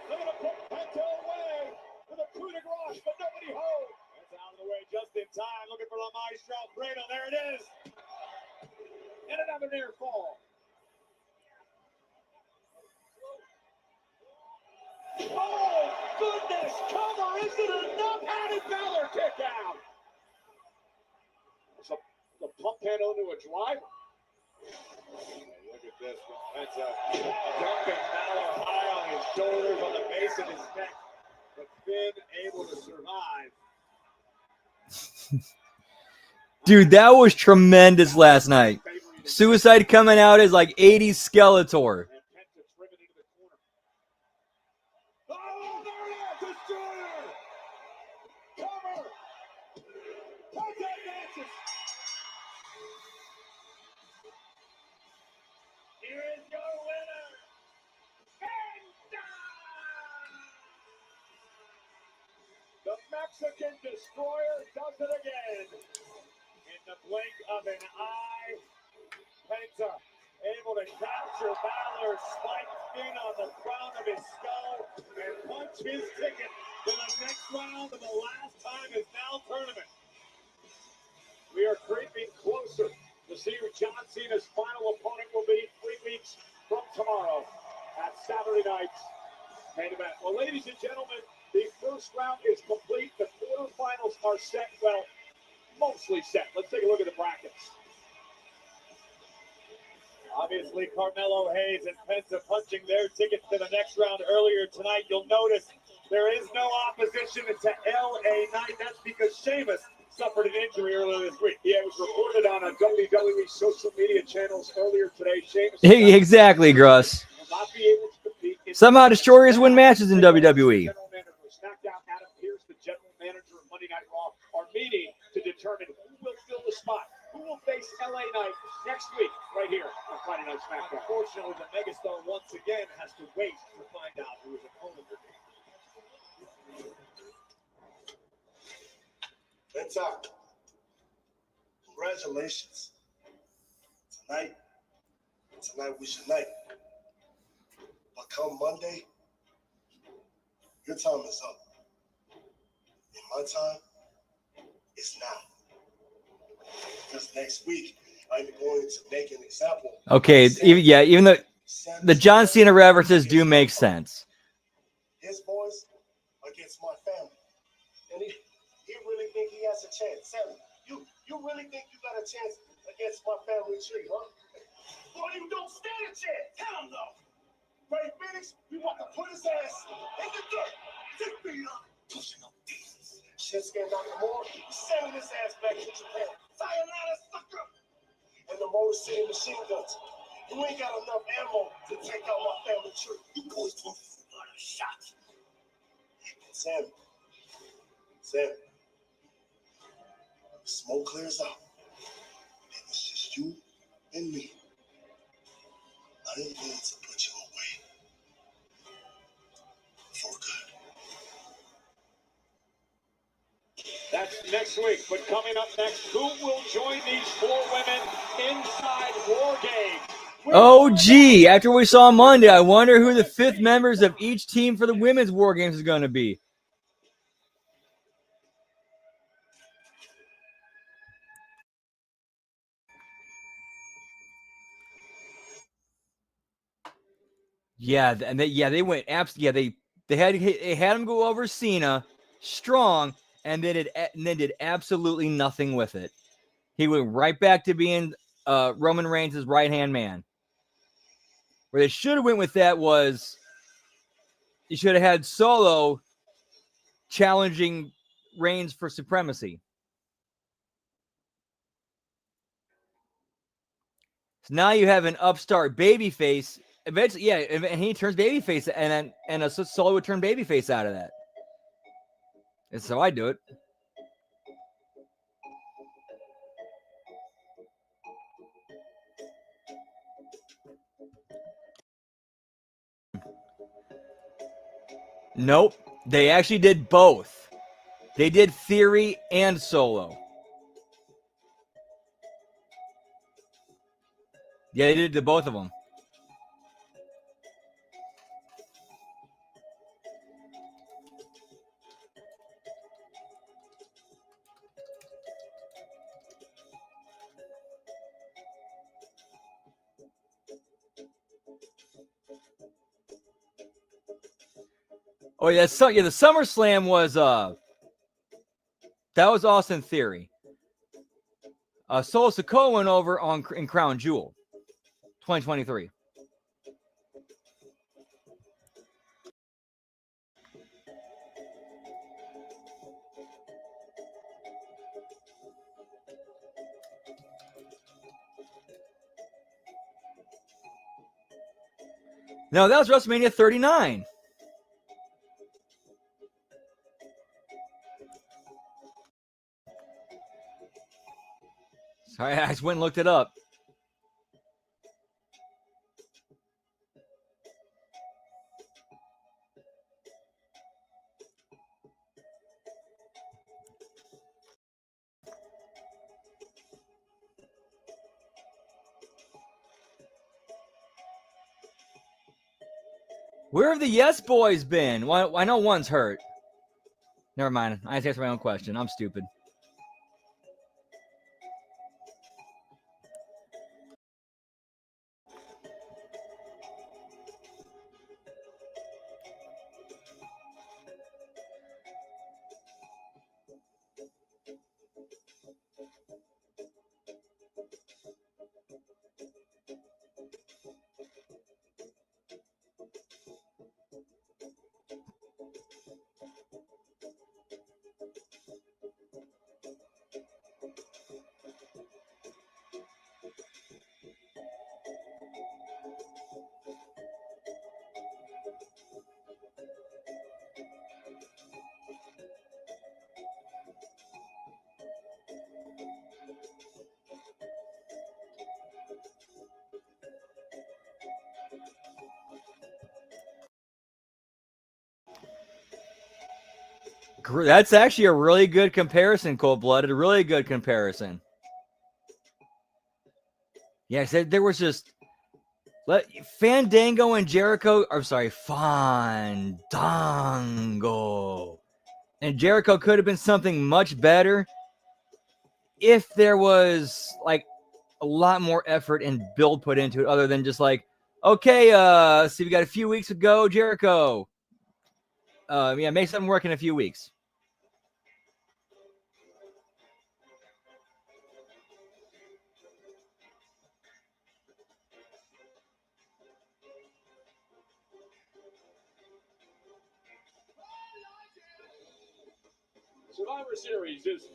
Looking to put Penta away with a coup de grace, but nobody home. That's out of the way just in time. Looking for La Maestro Cradle. There it is. And another near fall. Oh, goodness. Cover. Is it enough? How did Balor kick out? So the pump handle into a driver. Look at this from Penta. Dumping Balor high on his shoulders, on the base of his neck. But Finn able to survive. Dude, that was tremendous last night. Suicide coming out as like 80s Skeletor. And Penta driven into the corner. Oh, there it is! Destroyer! Cover! Penta advances! Here is your winner, Penta! The Mexican Destroyer does it again. In the blink of an eye, Penta able to capture Balor's spiked fin on the crown of his skull and punch his ticket to the next round of the last time is now tournament. We are creeping closer to see who John Cena's final opponent will be 3 weeks from tomorrow at Saturday night's main event. Well, ladies and gentlemen, the first round is complete. The quarterfinals are set. Well, mostly set. Let's take a look at the brackets. Obviously, Carmelo Hayes and Penta punching their tickets to the next round earlier tonight. You'll notice there is no opposition to LA Knight. That's because Sheamus suffered an injury earlier this week. Yeah, it was reported on a WWE social media channels earlier today. Sheamus Exactly, Gruss. will not be able to compete. Somehow Destroyers win matches in WWE. General Manager of SmackDown, Adam Pearce, the general manager of Monday Night Raw, are meeting to determine who will fill the spot. Who will face LA Knight next week right here on Friday Night SmackDown? Unfortunately, the megastar once again has to wait to find out who his opponent will be. Penta, congratulations. Tonight was your night. But come Monday, your time is up. And my time is now. Because next week, I'm going to make an example. Okay, even though the John Cena references do make sense. His boys against my family. And he really think he has a chance. Sammy, you really think you got a chance against my family tree, huh? Boy, you don't stand a chance. Hell no. Ray Phoenix, we want to put his ass in the dirt. 6 feet up. Pushing up Jesus. Shinsuke Nakamura, sending his ass back to Japan. Sayonara, sucker. And the Motor City Machine Guns. You ain't got enough ammo to take out my family tree. You boys want a shot. Sam, smoke clears out. And it's just you and me. I am going to put you away for good. That's next week. But coming up next, who will join these 4 women inside War Games? Oh, gee. After we saw Monday, I wonder who the 5th members of each team for the women's War Games is going to be. Yeah, and they went absolutely. They had him go over Cena strong, and then did absolutely nothing with it. He went right back to being Roman Reigns' right-hand man. Where they should have went with that was you should have had Solo challenging Reigns for supremacy. So now you have an upstart babyface. Eventually, yeah, and he turns babyface, and a Solo would turn babyface out of that. And so I do it. Nope. They actually did both. They did Theory and Solo. Yeah, they did to both of them. Oh yeah, the SummerSlam was that was Austin Theory. Solo Sikoa went over in Crown Jewel, 2023. No, that was WrestleMania 39. Sorry, I just went and looked it up. Where have the Yes Boys been? Well, I know one's hurt. Never mind. I answered my own question. I'm stupid. That's actually a really good comparison, Cold-Blooded. A really good comparison. Yeah, I said there was just Fandango and Jericho. I'm sorry, Fandango and Jericho could have been something much better if there was like a lot more effort and build put into it, other than just like, okay, let's see, we got a few weeks to go, Jericho. Yeah, make something work in a few weeks. Survivor Series is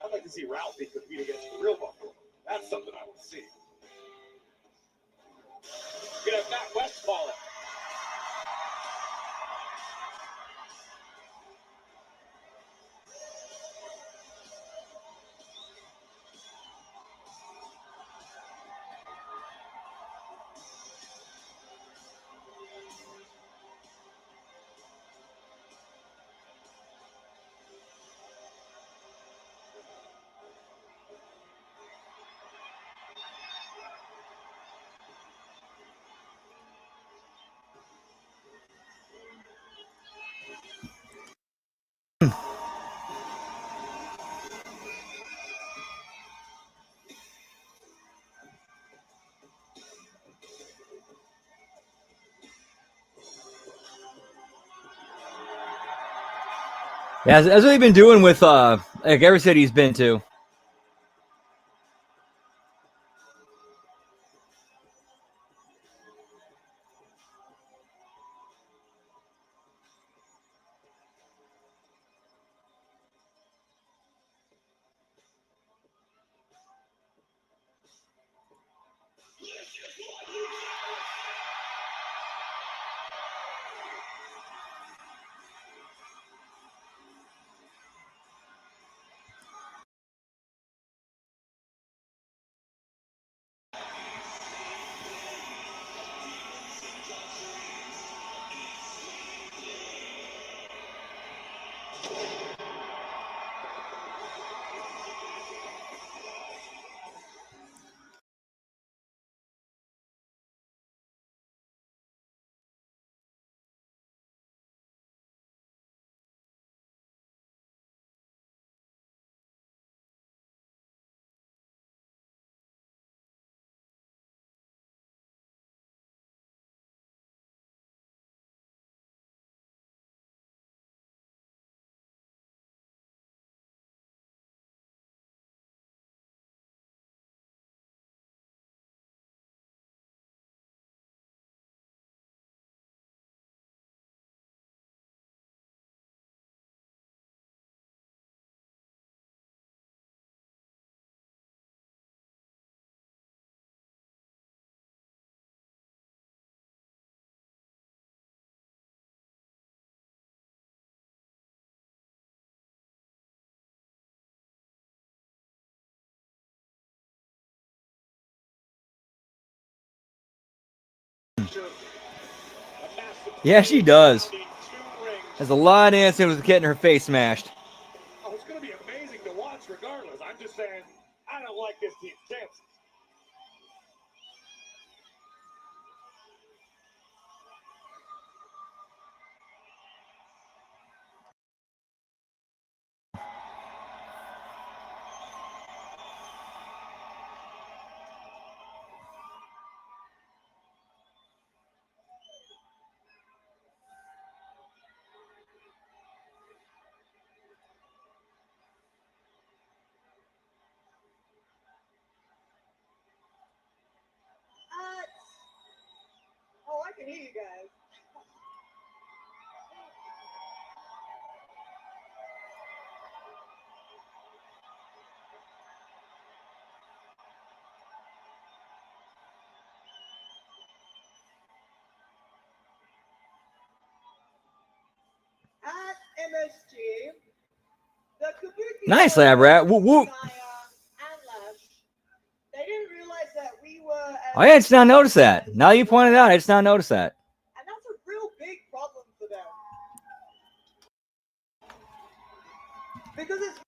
I'd like to see Ralphie compete against the real Buffalo. That's something I want to see. Gonna have Matt West call it. Yeah, that's what they've been doing with like every city he's been to. Yeah, she does. Has a lot of incidents with getting her face smashed. Oh, it's going to be amazing to watch regardless. I'm just saying, I don't like this team's chances. Oh, I can hear you guys. At MSG, the Kabuki Nice lab rat. Whoop whoop. and Lash, they didn't realize that we were. I did not notice that. Now you pointed out, I did not notice that. And that's a real big problem for them. Because it's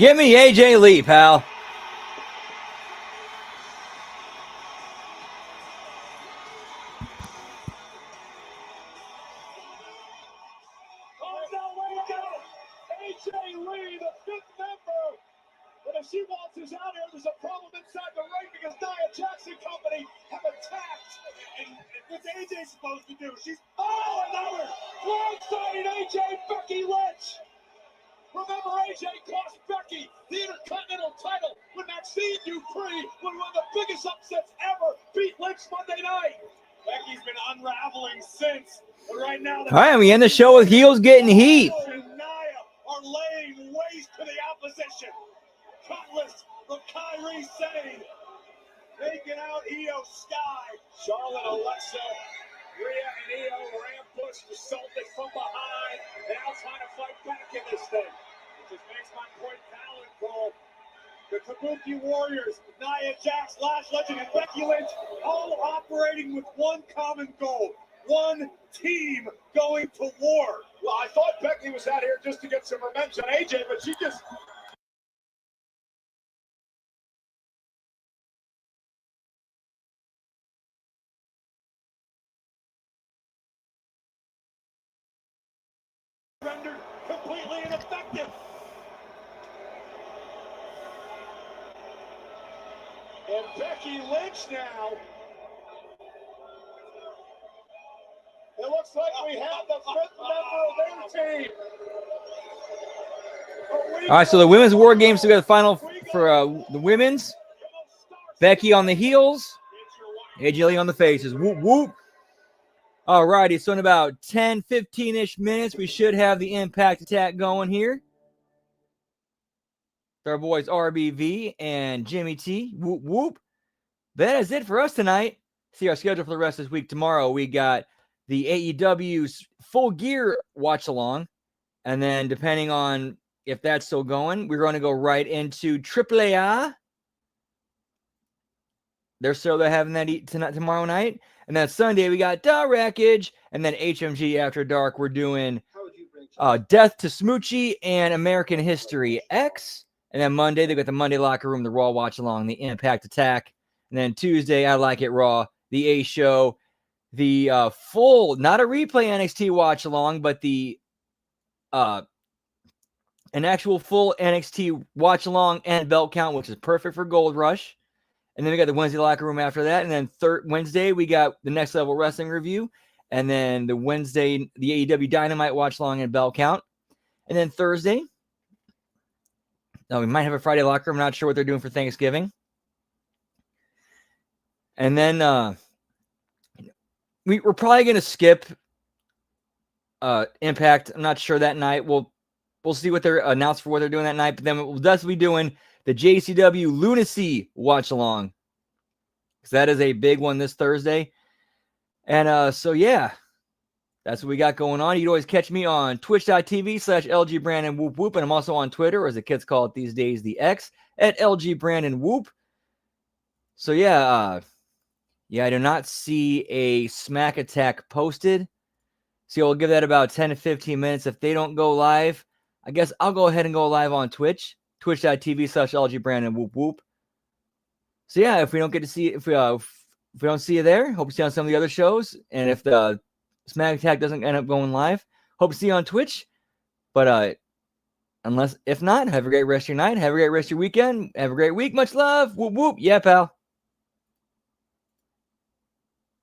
Give me AJ Lee, pal. Oh, no, wait a minute. AJ Lee, the fifth member. But if she waltzes out here, there's a problem inside the ring because Nia Jackson Company have attacked. And what's AJ supposed to do? She's another blindsided AJ Becky Lynch. Remember, AJ cost Becky the Intercontinental title when Maxine Dupree, one of the biggest upsets ever, beat Lynch Monday night. Becky's been unraveling since, but right now, All right, we end the show with heels getting heat. and Nia are laying waste to the opposition. Cutlass from Kyrie Sane, taking out Io Sky. Charlotte, Alexa, Rhea, and Io were ambushed, assaulted from behind, and now trying to fight back in this thing. Which just makes my point valid, Cole. The Kabuki Warriors, Nia Jax, Lash Legend, and Becky Lynch, all operating with one common goal. One team going to war. Well, I thought Becky was out here just to get some revenge on AJ, but she just... rendered completely ineffective. And Becky Lynch now. It looks like we have the fifth member of their team. All right, so the women's war games, we got the final for the women's. Becky on the heels, AJ Lee on the faces. Whoop, whoop. All righty, so in about 10, 15-ish minutes, we should have the Impact Attack going here. Our boys RBV and Jimmy T. Whoop, whoop. That is it for us tonight. See our schedule for the rest of this week. Tomorrow, we got the AEW's Full Gear watch-along. And then depending on if that's still going, we're going to go right into AAA. They're still having that tonight, tomorrow night. And then Sunday, we got Da Wreckage. And then HMG After Dark, we're doing Death to Smoochie and American History X. And then Monday, they got the Monday Locker Room, the Raw Watch-Along, the Impact Attack. And then Tuesday, I Like It Raw, the A Show, the full, not a replay NXT Watch-Along, but the an actual full NXT Watch-Along and belt count, which is perfect for Gold Rush. And then we got the Wednesday Locker Room after that. And then Wednesday, we got the Next Level Wrestling Review. And then the Wednesday, the AEW Dynamite Watch-Along and bell count. And then Thursday, we might have a Friday Locker Room. I'm not sure what they're doing for Thanksgiving. And then we're probably going to skip Impact. I'm not sure that night. We'll see what they're announced for what they're doing that night. But then we'll definitely be doing the JCW Lunacy Watch Along, because that is a big one this Thursday. And so yeah, that's what we got going on. You can always catch me on twitch.tv/LGBrandon Whoop Whoop, and I'm also on Twitter, or as the kids call it these days, the X, at LGBrandon Whoop. So yeah, I do not see a Smack Attack posted. So we'll give that about 10 to 15 minutes. If they don't go live, I guess I'll go ahead and go live on Twitch, twitch.tv/LGBrandon Whoop Whoop. So yeah, if we don't get to see, if we don't see you there, hope to see you on some of the other shows. And if the Smack Attack doesn't end up going live, hope to see you on Twitch. But if not, have a great rest of your night. Have a great rest of your weekend. Have a great week. Much love. Whoop whoop. Yeah, pal.